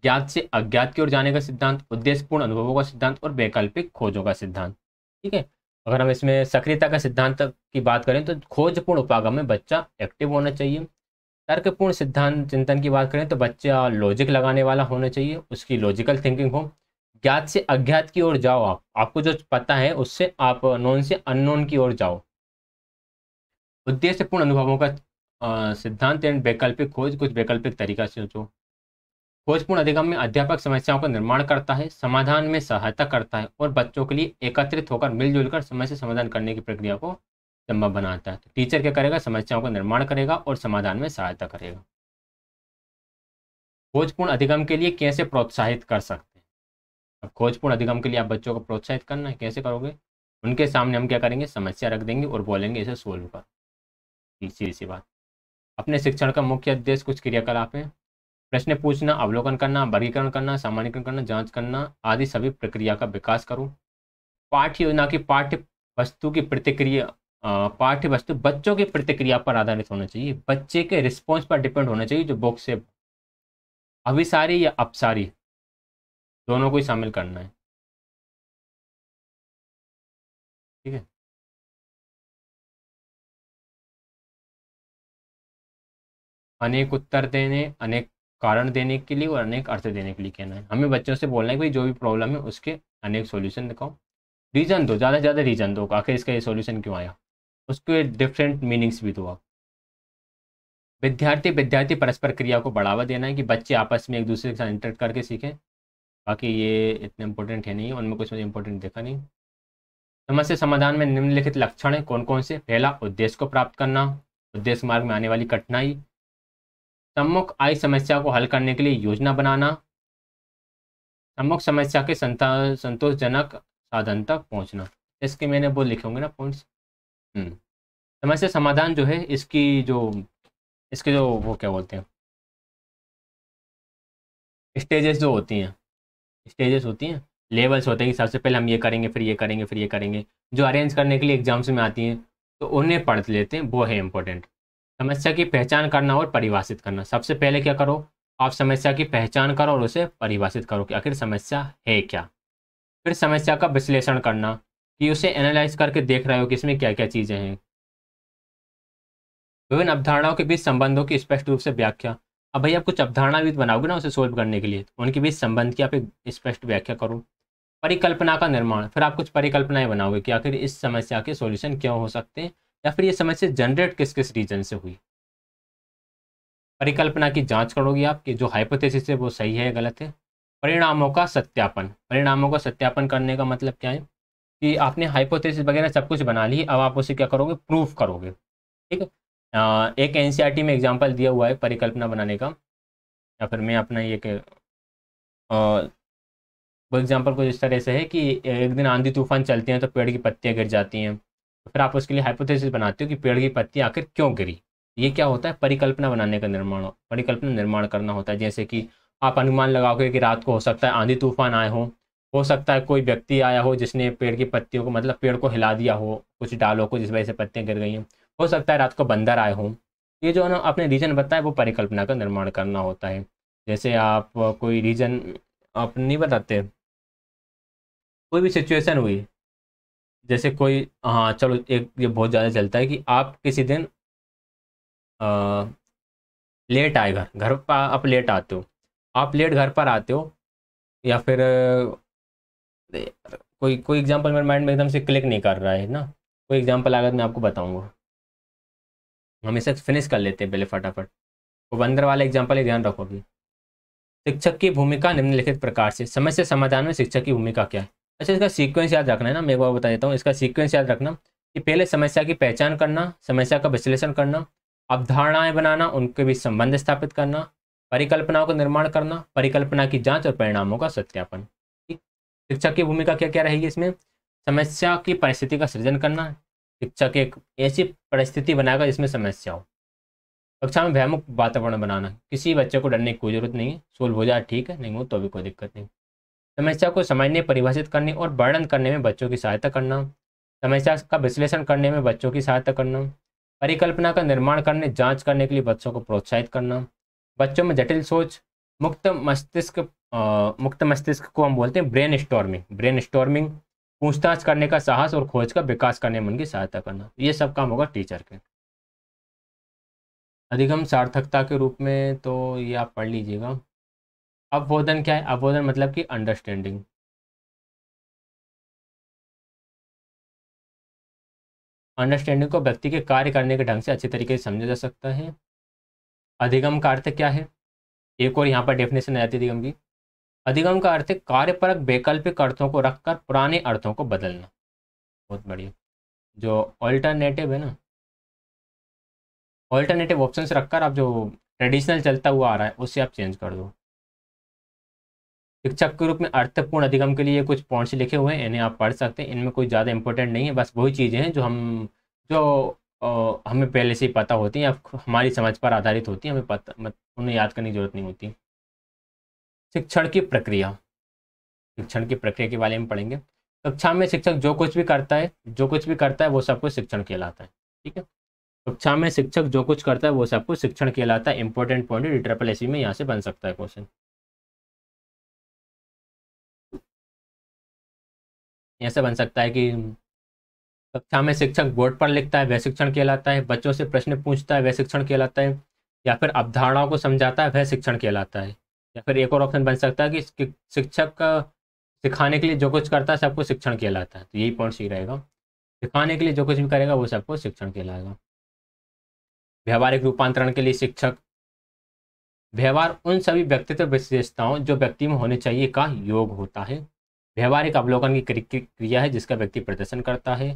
ज्ञात से अज्ञात की ओर जाने का सिद्धांत, उद्देश्यपूर्ण अनुभवों का सिद्धांत और वैकल्पिक खोजों का सिद्धांत। ठीक है। अगर हम इसमें सक्रियता का सिद्धांत की बात करें तो खोजपूर्ण उपागम में बच्चा एक्टिव होना चाहिए। तर्कपूर्ण सिद्धांत चिंतन की बात करें तो बच्चा लॉजिक लगाने वाला होना चाहिए, उसकी लॉजिकल थिंकिंग हो। ज्ञात से अज्ञात की ओर जाओ, आपको जो पता है उससे आप नोन से अननोन की ओर जाओ। उद्देश्यपूर्ण अनुभवों का सिद्धांत एंड वैकल्पिक खोज, कुछ वैकल्पिक तरीका से सोचो। खोजपूर्ण अधिगम में अध्यापक समस्याओं का निर्माण करता है, समाधान में सहायता करता है और बच्चों के लिए एकत्रित होकर मिलजुल कर समस्या समाधान करने की प्रक्रिया को संभव बनाता है। तो टीचर क्या करेगा, समस्याओं का निर्माण करेगा और समाधान में सहायता करेगा। खोजपूर्ण अधिगम के लिए कैसे प्रोत्साहित कर सकते हैं। अब खोजपूर्ण अधिगम के लिए आप बच्चों को प्रोत्साहित करना है, कैसे करोगे, उनके सामने हम क्या करेंगे, समस्या रख देंगे और बोलेंगे इसे सोल्व कर। सीधी सी बात। अपने शिक्षण का मुख्य उद्देश्य कुछ क्रियाकलाप है, प्रश्न पूछना, अवलोकन करना, वर्गीकरण करना, सामान्यीकरण करना, जांच करना आदि सभी प्रक्रिया का विकास करो। पाठ्य योजना की पाठ्य वस्तु की प्रतिक्रिया, पाठ्य वस्तु बच्चों की प्रतिक्रिया पर आधारित होना चाहिए, बच्चे के रिस्पॉन्स पर डिपेंड होना चाहिए। जो बुक से अभिसारी या अपसारी दोनों को ही शामिल करना है, ठीक है। अनेक उत्तर देने, अनेक कारण देने के लिए और अनेक अर्थ देने के लिए कहना है। हमें बच्चों से बोलना है कि भाई जो भी प्रॉब्लम है उसके अनेक सॉल्यूशन दिखाओ, रीजन दो, ज़्यादा से ज़्यादा रीजन दो आखिर इसका ये सॉल्यूशन क्यों आया, उसके डिफरेंट मीनिंग्स भी दो आप। विद्यार्थी विद्यार्थी परस्पर क्रिया को बढ़ावा देना है कि बच्चे आपस में एक दूसरे के साथ इंटरेक्ट करके सीखें। बाकी ये इतने इंपॉर्टेंट है नहीं, उनमें कुछ मुझे इंपॉर्टेंट देखा नहीं। समस्या समाधान में निम्नलिखित लक्षण है कौन कौन से। पहला, उद्देश्य को प्राप्त करना, उद्देश्य मार्ग में आने वाली कठिनाई। सम्मुख आई समस्या को हल करने के लिए योजना बनाना, सम्मुख समस्या के संतोषजनक साधन तक पहुंचना। इसके मैंने वो लिखे होंगे ना पॉइंट्स। समस्या समाधान जो है इसके जो वो क्या बोलते हैं, स्टेजेस जो होती हैं, स्टेजेस होती हैं, लेवल्स होते हैं कि सबसे पहले हम ये करेंगे, फिर ये करेंगे, फिर ये करेंगे, जो अरेंज करने के लिए एग्जाम्स में आती हैं, तो उन्हें पढ़ लेते हैं, वो है इंपॉर्टेंट। समस्या की पहचान करना और परिभाषित करना। सबसे पहले क्या करो, आप समस्या की पहचान करो और उसे परिभाषित करो कि आखिर समस्या है क्या। फिर समस्या का विश्लेषण करना कि उसे एनालाइज करके देख रहे हो कि इसमें क्या क्या चीज़ें हैं। विभिन्न अवधारणाओं के बीच संबंधों की स्पष्ट रूप से व्याख्या। अब भाई आप कुछ अवधारणा भी बनाओगे ना उसे सोल्व करने के लिए, तो उनके बीच संबंध की आप एक स्पष्ट व्याख्या करो। परिकल्पना का निर्माण, फिर आप कुछ परिकल्पनाएं बनाओगे कि आखिर इस समस्या के सॉल्यूशन क्या हो सकते हैं या फिर ये समस्या जनरेट किस किस रीजन से हुई। परिकल्पना की जांच करोगे आप कि जो हाइपोथेसिस है वो सही है या गलत है। परिणामों का सत्यापन, परिणामों का सत्यापन करने का मतलब क्या है कि आपने हाइपोथेसिस वगैरह सब कुछ बना ली, अब आप उसे क्या करोगे, प्रूफ करोगे, ठीक है। एक एनसीईआरटी में एग्जांपल दिया हुआ है परिकल्पना बनाने का, या फिर मैं अपना ये वो एग्जांपल कुछ इस तरह से है कि एक दिन आंधी तूफान चलते हैं तो पेड़ की पत्तियां गिर जाती हैं, तो फिर आप उसके लिए हाइपोथेसिस बनाते हो कि पेड़ की पत्तियां आखिर क्यों गिरी। ये क्या होता है, परिकल्पना बनाने का निर्माण, परिकल्पना निर्माण करना होता है। जैसे कि आप अनुमान लगाओगे कि रात को हो सकता है आंधी तूफान आए हो सकता है कोई व्यक्ति आया हो जिसने पेड़ की पत्तियों को, मतलब पेड़ को हिला दिया हो, कुछ डालों को, जिस वजह से पत्तियां गिर गई हैं। हो सकता है रात को बंदर आए हों। ये जो है ना आपने रीजन बताया वो परिकल्पना का निर्माण करना होता है। जैसे आप कोई रीजन आप नहीं बताते, कोई भी सिचुएशन हुई, जैसे कोई, हाँ चलो एक ये बहुत ज़्यादा चलता है कि आप किसी दिन लेट आए घर पर, आप लेट आते हो, आप लेट घर पर आते हो, या फिर कोई कोई एग्जांपल मेरे माइंड में एकदम से क्लिक नहीं कर रहा है ना, कोई एग्जांपल अगर मैं आपको बताऊंगा, हम इसे फिनिश कर लेते हैं पहले फटाफट। वो बंदर वाला एग्जांपल ही ध्यान रखो अभी। शिक्षक की भूमिका निम्नलिखित प्रकार से। समस्या समाधान में शिक्षक की भूमिका क्या है। अच्छा, इसका सीक्वेंस याद रखना है ना, मैं एक बार बता देता हूँ, इसका सीक्वेंस याद रखना कि पहले समस्या की पहचान करना, समस्या का विश्लेषण करना, अवधारणाएं बनाना, उनके बीच संबंध स्थापित करना, परिकल्पनाओं का निर्माण करना, परिकल्पना की जांच और परिणामों का सत्यापन। ठीक, शिक्षक की भूमिका क्या क्या रहेगी इसमें। समस्या की परिस्थिति का सृजन करना, शिक्षक एक ऐसी परिस्थिति बनाएगा जिसमें समस्या हो। कक्षा में भयमुक्त वातावरण बनाना, किसी बच्चे को डरने की कोई जरूरत नहीं है, सोल्व हो जाए ठीक है, नहीं हो तो भी कोई दिक्कत नहीं। समस्या को समझने, परिभाषित करने और वर्णन करने में बच्चों की सहायता करना, समस्या का विश्लेषण करने में बच्चों की सहायता करना, परिकल्पना का निर्माण करने, जांच करने के लिए बच्चों को प्रोत्साहित करना, बच्चों में जटिल सोच, मुक्त मस्तिष्क को हम बोलते हैं ब्रेन स्टॉर्मिंग, ब्रेन स्टॉर्मिंग, पूछताछ करने का साहस और खोज का विकास करने में उनकी सहायता करना। ये सब काम होगा टीचर के। अधिगम सार्थकता के रूप में तो ये आप पढ़ लीजिएगा। अवबोधन क्या है? अवबोधन मतलब कि अंडरस्टैंडिंग। अंडरस्टैंडिंग को व्यक्ति के कार्य करने के ढंग से अच्छे तरीके से समझा जा सकता है। अधिगम का अर्थ क्या है? एक और यहाँ पर डेफिनेशन आ जाती है अधिगम की। अधिगम का अर्थ है कार्यपरक वैकल्पिक अर्थों को रखकर पुराने अर्थों को बदलना। बहुत बढ़िया। जो ऑल्टरनेटिव है ना, ऑल्टरनेटिव ऑप्शन रखकर आप जो ट्रेडिशनल चलता हुआ आ रहा है उससे आप चेंज कर दो। शिक्षक के रूप में अर्थपूर्ण अधिगम के लिए कुछ पॉइंट्स लिखे हुए हैं, इन्हें आप पढ़ सकते हैं। इनमें कोई ज़्यादा इंपॉर्टेंट नहीं है, बस वही चीज़ें हैं जो हमें पहले से ही पता होती हैं या हमारी समझ पर आधारित होती हैं, हमें पता उन्हें याद करने की जरूरत नहीं होती। शिक्षण की प्रक्रिया, शिक्षण की प्रक्रिया के बारे में पढ़ेंगे। कक्षा में शिक्षक जो कुछ भी करता है, वो सब कुछ शिक्षण कहलाता है। ठीक है, कक्षा में शिक्षक जो कुछ करता है वो सब कुछ शिक्षण कहलाता है। इंपॉर्टेंट पॉइंट है, ट्रिपल एससी में यहाँ से बन सकता है क्वेश्चन। ऐसा बन सकता है कि कक्षा में शिक्षक बोर्ड पर लिखता है, वह शिक्षण कहलाता है। बच्चों से प्रश्न पूछता है, वह शिक्षण कहलाता है। या फिर अवधारणाओं को समझाता है, वह शिक्षण कहलाता है। या फिर एक और ऑप्शन बन सकता है कि शिक्षक का सिखाने के लिए जो कुछ करता है सबको शिक्षण कहलाता है। तो यही पॉइंट सही रहेगा, सिखाने के लिए जो कुछ भी करेगा वो सबको शिक्षण कहलाएगा। व्यवहारिक रूपांतरण के लिए शिक्षक, व्यवहार उन सभी व्यक्तित्व विशेषताओं जो व्यक्ति में होने चाहिए का योग होता है। व्यवहारिक अवलोकन की क्रिया है जिसका व्यक्ति प्रदर्शन करता है।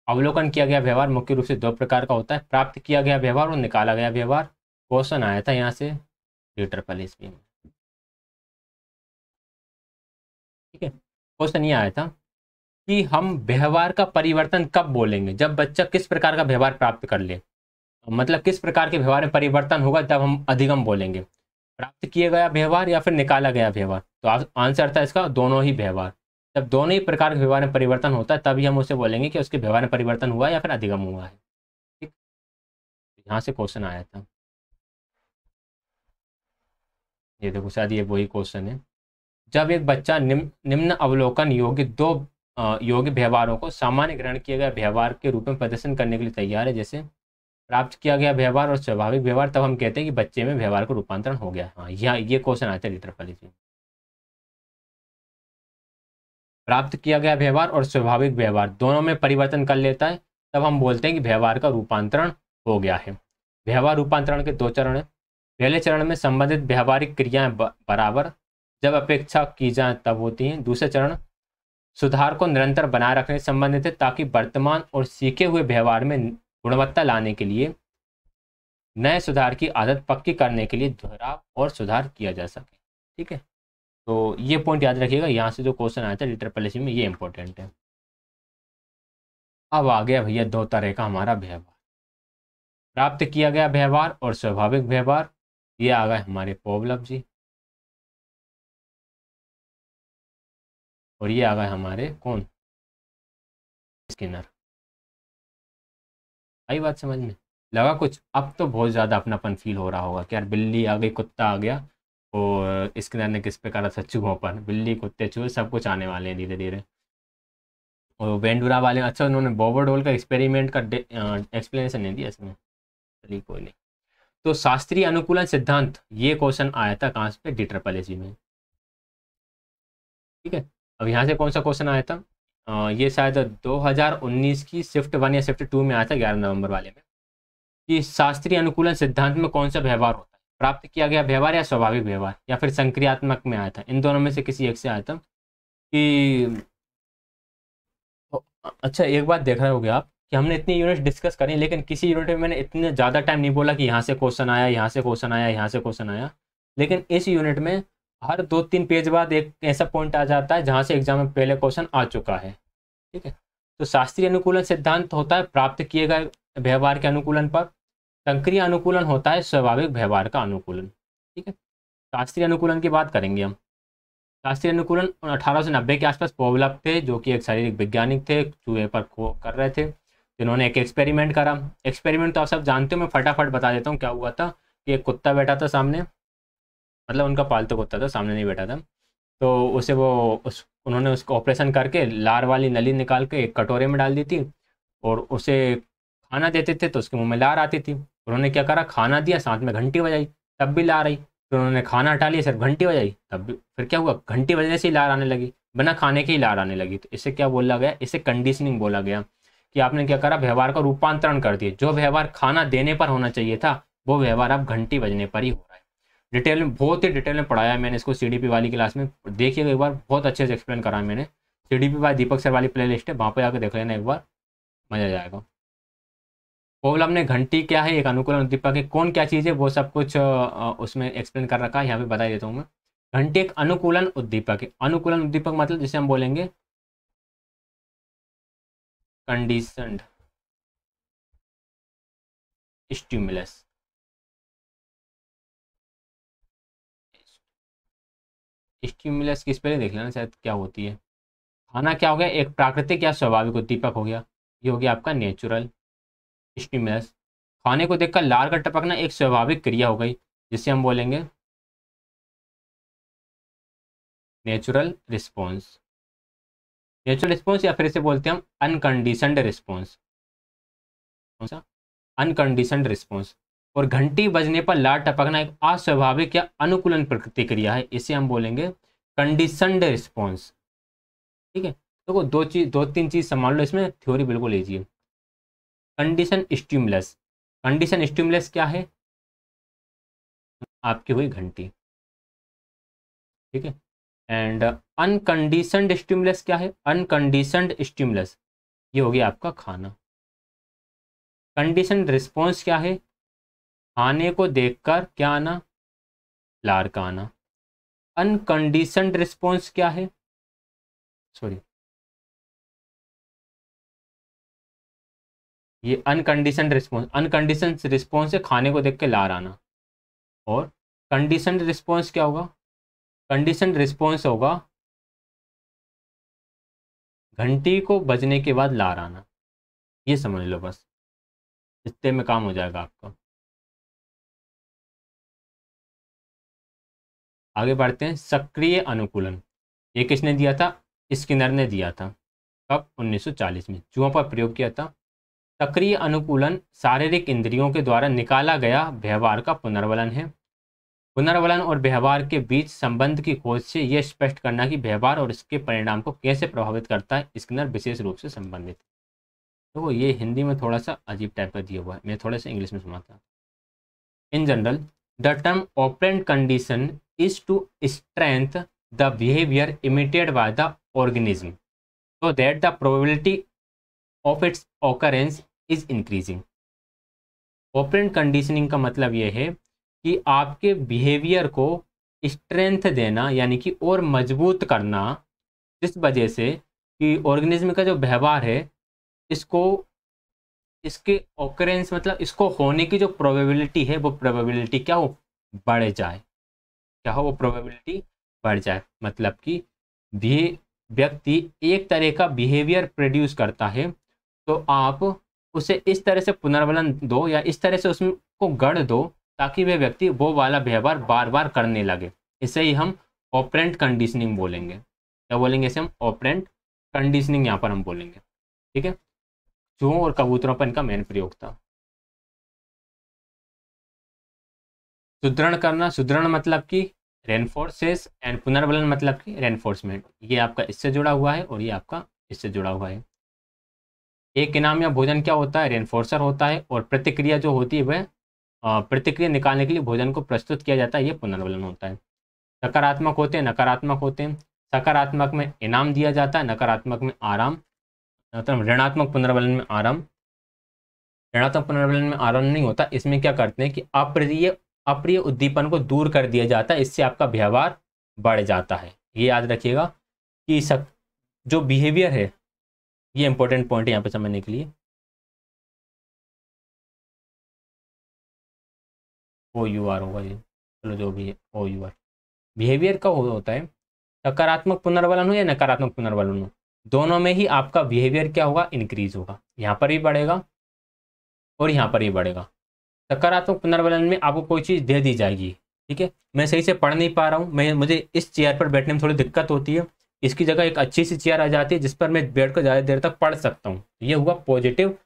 अवलोकन किया गया व्यवहार मुख्य रूप से दो प्रकार का होता है, प्राप्त किया गया व्यवहार और निकाला गया व्यवहार। क्वेश्चन आया था यहाँ से ट्रिपल एसपी में। ठीक है, क्वेश्चन ये आया था कि हम व्यवहार का परिवर्तन कब बोलेंगे, जब बच्चा किस प्रकार का व्यवहार प्राप्त कर ले, मतलब किस प्रकार के व्यवहार में परिवर्तन होगा तब हम अधिगम बोलेंगे। प्राप्त किया गया व्यवहार या फिर निकाला गया व्यवहार। तो आंसर था इसका दोनों ही व्यवहार। जब दोनों ही प्रकार के व्यवहार में परिवर्तन होता है तभी हम उसे बोलेंगे कि उसके व्यवहार में परिवर्तन हुआ या फिर अधिगम हुआ है। ठीक, यहाँ से क्वेश्चन आया था। ये देखो शायद ये वही क्वेश्चन है। जब एक बच्चा निम्न अवलोकन योग्य दो योग्य व्यवहारों को सामान्य ग्रहण किए गए व्यवहार के रूप में प्रदर्शन करने के लिए तैयार है, जैसे प्राप्त किया गया व्यवहार और स्वाभाविक व्यवहार, तब हम कहते हैं कि बच्चे में व्यवहार का रूपांतरण हो गया। हाँ, ये क्वेश्चन आता है ट्रिपल एसपी में। प्राप्त किया गया व्यवहार और स्वाभाविक व्यवहार दोनों में परिवर्तन कर लेता है तब हम बोलते हैं कि व्यवहार का रूपांतरण हो गया है। व्यवहार रूपांतरण के दो चरण हैं। पहले चरण में संबंधित व्यवहारिक क्रियाएं बराबर जब अपेक्षा की जाए तब होती हैं। दूसरे चरण सुधार को निरंतर बनाए रखने से संबंधित है ताकि वर्तमान और सीखे हुए व्यवहार में गुणवत्ता लाने के लिए नए सुधार की आदत पक्की करने के लिए दोहराव और सुधार किया जा सके। ठीक है, तो ये पॉइंट याद रखिएगा, यहाँ से जो क्वेश्चन आया था ट्रिपल एससी में ये इंपॉर्टेंट है। अब आ गया भैया दो तरह का हमारा व्यवहार, प्राप्त किया गया व्यवहार और स्वाभाविक व्यवहार। ये आ गए हमारे पॉवलव जी और ये आ गए हमारे कौन, स्किनर। आई बात समझ में? लगा कुछ? अब तो बहुत ज़्यादा अपनापन फील हो रहा होगा कि यार बिल्ली आ गई, कुत्ता आ गया और स्किनर ने किस पे करा था चूहों, बिल्ली कुत्ते चूहे सब कुछ आने वाले हैं धीरे धीरे। और वेंडुरा वाले, अच्छा उन्होंने बोबरडोल का एक्सपेरिमेंट का एक्सप्लेनेशन नहीं दिया इसमें, चलिए कोई नहीं। तो शास्त्रीय अनुकूलन सिद्धांत, ये क्वेश्चन आया था कहाँ पे, डी ट्रिपल एसी में। ठीक है, अब यहाँ से कौन सा क्वेश्चन आया था, ये शायद 2019 की शिफ्ट 1 या शिफ्ट 2 में आया था 11 नवंबर वाले में, कि शास्त्रीय अनुकूलन सिद्धांत में कौन सा व्यवहार होता है, प्राप्त किया गया व्यवहार या स्वाभाविक व्यवहार, या फिर संक्रियात्मक में आया था। इन दोनों में से किसी एक से आया था कि अच्छा एक बात देख रहे होगे आप कि हमने इतनी यूनिट डिस्कस करी लेकिन किसी यूनिट में मैंने इतने ज़्यादा टाइम नहीं बोला कि यहाँ से क्वेश्चन आया, यहाँ से क्वेश्चन आया, यहाँ से क्वेश्चन आया। लेकिन इस यूनिट में हर 2-3 पेज बाद एक ऐसा पॉइंट आ जाता है जहाँ से एग्जाम में पहले क्वेश्चन आ चुका है। ठीक है, तो शास्त्रीय अनुकूलन सिद्धांत होता है प्राप्त किए गए व्यवहार के अनुकूलन पर, संक्रिय अनुकूलन होता है स्वाभाविक व्यवहार का अनुकूलन। ठीक है, शास्त्रीय अनुकूलन की बात करेंगे हम। शास्त्रीय अनुकूलन 1890 के आसपास पॉवलव थे जो कि एक शारीरिक वैज्ञानिक थे, चूहे पर कर रहे थे, जिन्होंने एक एक्सपेरिमेंट करा। एक्सपेरिमेंट तो आप सब जानते हो, मैं फटाफट बता देता हूँ क्या हुआ था कि एक कुत्ता बैठा था सामने, मतलब उनका पालतू कुत्ता था, सामने नहीं बैठा था। तो उसे उन्होंने उसको ऑपरेशन करके लार वाली नली निकाल के एक कटोरे में डाल दी थी और उसे खाना देते थे तो उसके मुंह में लार आती थी। उन्होंने क्या करा, खाना दिया, साथ में घंटी बजाई, तब भी लार आई। फिर उन्होंने खाना हटा लिया, सिर्फ घंटी बजाई, तब भी, फिर क्या हुआ, घंटी बजने से ही लार आने लगी, बिना खाने के ही लार आने लगी। तो इसे क्या बोला गया, इसे कंडीशनिंग बोला गया कि आपने क्या करा, व्यवहार का रूपांतरण कर दिया। जो व्यवहार खाना देने पर होना चाहिए था, वो व्यवहार अब घंटी बजने पर ही हो रहा है। डिटेल में, बहुत ही डिटेल में पढ़ाया है मैंने इसको सीडीपी वाली क्लास में, देखिएगा एक बार, बहुत अच्छे से एक्सप्लेन करा है मैंने। सीडीपी बाय दीपक सर वाली प्ले लिस्ट है, वहाँ पे आकर देख लेना एक बार, मजा आ जाएगा। प्रॉब्लम ने घंटी क्या है, एक अनुकूलन उद्दीपक है, कौन क्या चीज़ है, वो सब कुछ उसमें एक्सप्लेन कर रखा है, यहाँ पे बता देता हूँ मैं। घंटी एक अनुकूलन उद्दीपक है। अनुकूलन उद्दीपक मतलब जिसे हम बोलेंगे कंडीशनड स्टिमुलस। स्टिमुलस किस पहले देख लेना शायद क्या होती है। खाना क्या हो गया, एक प्राकृतिक या स्वाभाविक उद्दीपक हो गया, ये हो गया आपका नेचुरल स्टिमुलस। खाने को देखकर लार का टपकना एक स्वाभाविक क्रिया हो गई, जिसे हम बोलेंगे नेचुरल रिस्पॉन्स। नेचुरल रिस्पॉन्स या फिर इसे बोलते हैं हम अनकंडीशनड रिस्पॉन्स। कौन सा, अनकंडीशनड रिस्पॉन्स। और घंटी बजने पर लार टपकना एक अस्वाभाविक या अनुकूलन प्रतिक्रिया है, इसे हम बोलेंगे कंडीशनड रिस्पॉन्स। ठीक है, देखो दो तीन चीज संभाल लो, इसमें थ्योरी बिल्कुल इजी है। कंडीशन स्टिमुलस, कंडीशन स्टिमुलस क्या है, आपकी हुई घंटी। ठीक है, एंड अनकंडीशनड स्टिमुलस क्या है, अनकंडीशनड स्टिमुलस ये हो गया आपका खाना। कंडीशन रिस्पॉन्स क्या है, खाने को देखकर क्या आना, लार का आना। अनकंडीशनड रिस्पॉन्स क्या है, सॉरी ये अनकंडीशनड रिस्पॉन्स, अनकंडीशन रिस्पॉन्स है खाने को देख के लार आना। और कंडीशन रिस्पॉन्स क्या होगा, कंडीशन रिस्पॉन्स होगा घंटी को बजने के बाद लार आना। ये समझ लो बस, इतने में काम हो जाएगा आपका। आगे बढ़ते हैं, सक्रिय अनुकूलन। ये किसने दिया था, स्किनर ने दिया था, कब, 1940 में, चूहों पर प्रयोग किया था। सक्रिय अनुकूलन शारीरिक इंद्रियों के द्वारा निकाला गया व्यवहार का पुनर्वलन है। पुनर्वलन और व्यवहार के बीच संबंध की खोज से यह स्पष्ट करना कि व्यवहार और इसके परिणाम को कैसे प्रभावित करता है, स्किनर विशेष रूप से संबंधित। तो ये हिंदी में थोड़ा सा अजीब टाइप का दिया हुआ है, मैं थोड़ा सा इंग्लिश में सुनाता। In general the term operant condition is to strength the behaviour emitted by the organism so that the probability of its occurrence is increasing। Operant conditioning का मतलब यह है कि आपके बिहेवियर को स्ट्रेंथ देना, यानी कि और मजबूत करना, जिस वजह से कि ऑर्गेनिज्म का जो व्यवहार है, इसको, इसके ऑकरेंस मतलब इसको होने की जो प्रोबेबिलिटी है, वो प्रोबेबिलिटी क्या हो, बढ़ जाए। क्या हो, वो प्रोबेबिलिटी बढ़ जाए। मतलब कि व्यक्ति एक तरह का बिहेवियर प्रोड्यूस करता है, तो आप उसे इस तरह से पुनर्वलन दो या इस तरह से उसको गढ़ दो ताकि वह व्यक्ति वो वाला व्यवहार बार बार करने लगे। इसे ही हम ऑपरेंट कंडीशनिंग बोलेंगे। क्या बोलेंगे इसे हम, ऑपरेंट कंडीशनिंग यहाँ पर हम बोलेंगे। ठीक है, चूहों और कबूतरों पर इनका मेन प्रयोग था। सुदृढ़ करना, सुदृढ़ मतलब कि रेनफोर्सेस, एंड पुनर्वलन मतलब कि रेनफोर्समेंट। ये आपका इससे जुड़ा हुआ है और ये आपका इससे जुड़ा हुआ है। एक इनाम या भोजन क्या होता है, रेनफोर्सर होता है, और प्रतिक्रिया जो होती है वह प्रतिक्रिया निकालने के लिए भोजन को प्रस्तुत किया जाता है, ये पुनर्वलन होता है। सकारात्मक होते हैं, नकारात्मक होते हैं। सकारात्मक में इनाम दिया जाता है, नकारात्मक में आराम, मतलब ऋणात्मक पुनर्वलन में आराम। ऋणात्मक पुनर्वलन में आराम नहीं होता, इसमें क्या करते हैं कि अप्रिय उद्दीपन को दूर कर दिया जाता है, इससे आपका व्यवहार बढ़ जाता है। ये याद रखिएगा कि जो बिहेवियर है, ये इंपॉर्टेंट पॉइंट है यहाँ पे समझने के लिए। OUR होगा ये, चलो जो भी है OUR। बिहेवियर का होता है, सकारात्मक पुनर्वलन हो या नकारात्मक पुनर्वलन हो, दोनों में ही आपका बिहेवियर क्या होगा, इंक्रीज होगा। यहाँ पर भी बढ़ेगा और यहाँ पर भी बढ़ेगा। सकारात्मक पुनर्वलन में आपको कोई चीज़ दे दी जाएगी, ठीक है, मैं सही से पढ़ नहीं पा रहा हूँ, मुझे इस चेयर पर बैठने में थोड़ी दिक्कत होती है, इसकी जगह एक अच्छी सी चेयर आ जाती है जिस पर मैं बैठकर ज़्यादा देर तक पढ़ सकता हूँ। ये हुआ पॉजिटिव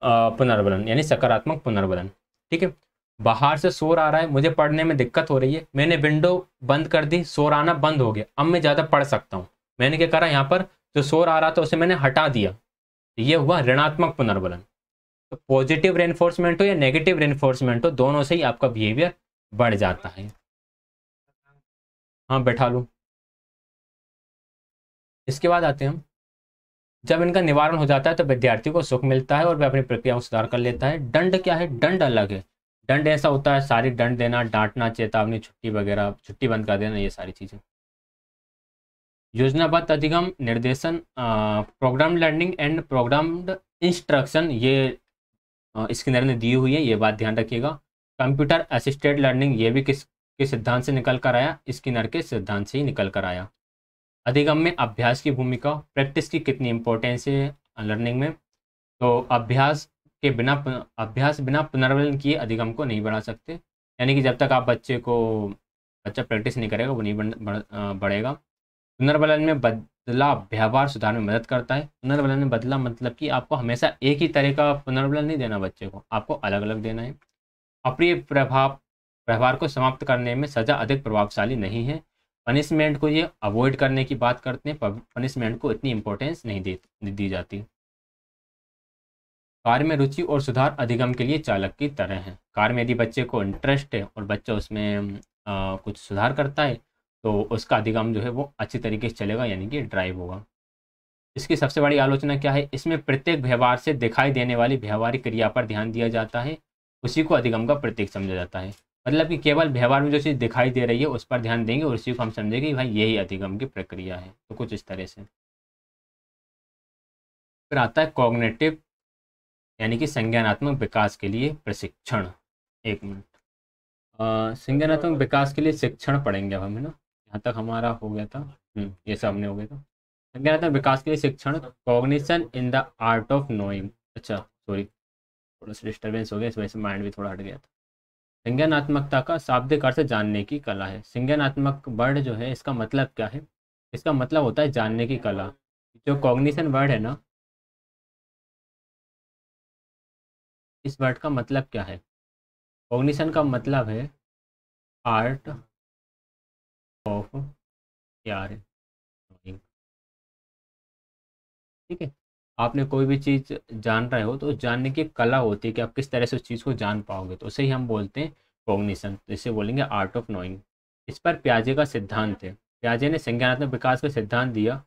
पुनर्वलन, यानी सकारात्मक पुनर्वलन। ठीक है, बाहर से शोर आ रहा है, मुझे पढ़ने में दिक्कत हो रही है, मैंने विंडो बंद कर दी, शोर आना बंद हो गया, अब मैं ज़्यादा पढ़ सकता हूँ। मैंने क्या करा, यहाँ पर जो शोर आ रहा था उसे मैंने हटा दिया, ये हुआ ऋणात्मक पुनर्बलन। तो पॉजिटिव रेनफोर्समेंट हो या नेगेटिव रेनफोर्समेंट हो, दोनों से ही आपका बिहेवियर बढ़ जाता है। हाँ बैठा लूँ। इसके बाद आते हैं हम, जब इनका निवारण हो जाता है तो विद्यार्थी को सुख मिलता है और वह अपनी प्रक्रिया को सुधार कर लेता है। दंड क्या है, दंड अलग है। दंड ऐसा होता है शारीरिक दंड देना, डांटना, चेतावनी, छुट्टी वगैरह, छुट्टी बंद कर देना, ये सारी चीज़ें। योजनाबद्ध अधिगम निर्देशन, programme learning and programmed instruction, ये स्किनर ने दी हुई है, ये बात ध्यान रखिएगा। कंप्यूटर असिस्टेड लर्निंग, ये भी किस सिद्धांत से निकल कर आया, स्किनर के सिद्धांत से ही निकल कर आया। अधिगम में अभ्यास की भूमिका, प्रैक्टिस की कितनी इंपॉर्टेंस है लर्निंग में। तो अभ्यास बिना पुनर्बलन किए अधिगम को नहीं बढ़ा सकते, यानी कि जब तक आप बच्चा प्रैक्टिस नहीं करेगा वो नहीं बढ़ेगा। पुनर्बलन में बदला व्यवहार सुधार में मदद करता है। पुनर्बलन में बदला मतलब कि आपको हमेशा एक ही तरह का पुनर्बलन नहीं देना बच्चे को, आपको अलग अलग देना है। अप्रिय व्यवहार को समाप्त करने में सज़ा अधिक प्रभावशाली नहीं है। पनिशमेंट को ये अवॉइड करने की बात करते हैं, पनिशमेंट को इतनी इंपॉर्टेंस नहीं दी जाती। कार्य में रुचि और सुधार अधिगम के लिए चालक की तरह है। कार्य में यदि बच्चे को इंटरेस्ट है और बच्चा उसमें कुछ सुधार करता है तो उसका अधिगम जो है वो अच्छी तरीके से चलेगा, यानी कि ड्राइव होगा। इसकी सबसे बड़ी आलोचना क्या है, इसमें प्रत्येक व्यवहार से दिखाई देने वाली व्यवहारिक क्रिया पर ध्यान दिया जाता है, उसी को अधिगम का प्रतीक समझा जाता है। मतलब कि केवल व्यवहार में जो चीज़ दिखाई दे रही है उस पर ध्यान देंगे और उसी को हम समझेंगे कि भाई यही अधिगम की प्रक्रिया है, तो कुछ इस तरह से। फिर आता है कॉग्निटिव, यानी कि संज्ञानात्मक विकास के लिए प्रशिक्षण। एक मिनट, संज्ञानात्मक विकास के लिए शिक्षण पढ़ेंगे अब हम, है ना। यहाँ तक हमारा हो गया था, ये सब हमने हो गया था। संज्ञानात्मक विकास के लिए शिक्षण, cognition in the art of knowing. अच्छा सॉरी, थोड़ा सा डिस्टर्बेंस हो गया, इस वजह से माइंड भी थोड़ा हट गया था। संज्ञानात्मकता का शाब्दिक अर्थ जानने की कला है। संज्ञानात्मक वर्ड जो है इसका मतलब क्या है, इसका मतलब होता है जानने की कला। जो कॉग्निशन वर्ड है ना, इस वर्ड का मतलब क्या है, कॉग्निशन का मतलब है आर्ट ऑफ यार, ठीक है। आपने कोई भी चीज़ जान रहे हो तो जानने की एक कला होती है कि आप किस तरह से उस चीज़ को जान पाओगे, तो उसे ही हम बोलते हैं कॉग्निशन, इसे बोलेंगे आर्ट ऑफ नोइंग। इस पर प्याजे का सिद्धांत है। प्याजे ने संज्ञानात्मक विकास का सिद्धांत दिया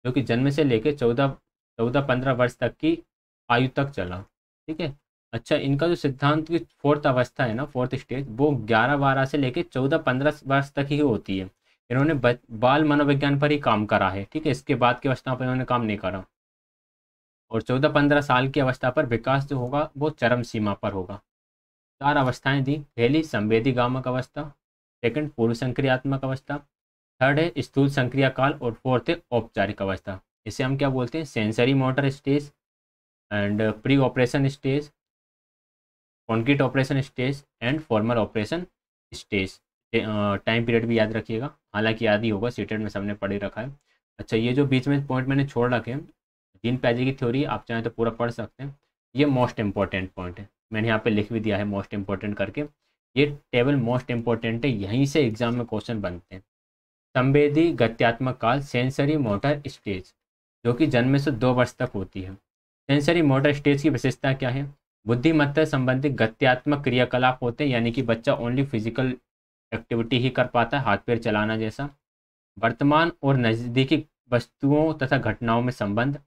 जो कि जन्म से लेकर 14-15 वर्ष तक की आयु तक चला, ठीक है। अच्छा, इनका जो सिद्धांत की फोर्थ अवस्था है ना, फोर्थ स्टेज, वो 11-12 से लेकर 14-15 वर्ष तक ही होती है। इन्होंने बाल मनोविज्ञान पर ही काम करा है, ठीक है, इसके बाद की अवस्था पर इन्होंने काम नहीं करा। और 14-15 साल की अवस्था पर विकास जो होगा वो चरम सीमा पर होगा। 4 अवस्थाएं दी, पहली संवेदी गामक अवस्था, सेकंड पूर्व संक्रियात्मक अवस्था, थर्ड है स्थूल संक्रिया काल और फोर्थ है औपचारिक अवस्था। इसे हम क्या बोलते हैं, sensory motor stage and pre operation stage, concrete operation stage and formal operation stage. Time period भी याद रखिएगा, हालांकि याद ही होगा, सीटेड में सबने पढ़ ही रखा है। अच्छा, ये जो बीच में पॉइंट मैंने छोड़ रखे हैं, जीन प्याजे की थ्योरी, आप चाहें तो पूरा पढ़ सकते हैं, ये मोस्ट इंपॉर्टेंट पॉइंट है, मैंने यहाँ पे लिख भी दिया है मोस्ट इंपॉर्टेंट करके। ये टेबल मोस्ट इंपॉर्टेंट है, यहीं से एग्जाम में क्वेश्चन बनते हैं। संवेदी गत्यात्मक काल, सेंसरी मोटर स्टेज, जो कि जन्म से 2 वर्ष तक होती है। सेंसरी मोटर स्टेज की विशेषता क्या है, बुद्धिमत्ता संबंधित गत्यात्मक क्रियाकलाप होते हैं, यानी कि बच्चा ओनली फिजिकल एक्टिविटी ही कर पाता है, हाथ पैर चलाना जैसा। वर्तमान और नज़दीकी वस्तुओं तथा घटनाओं में संबंध,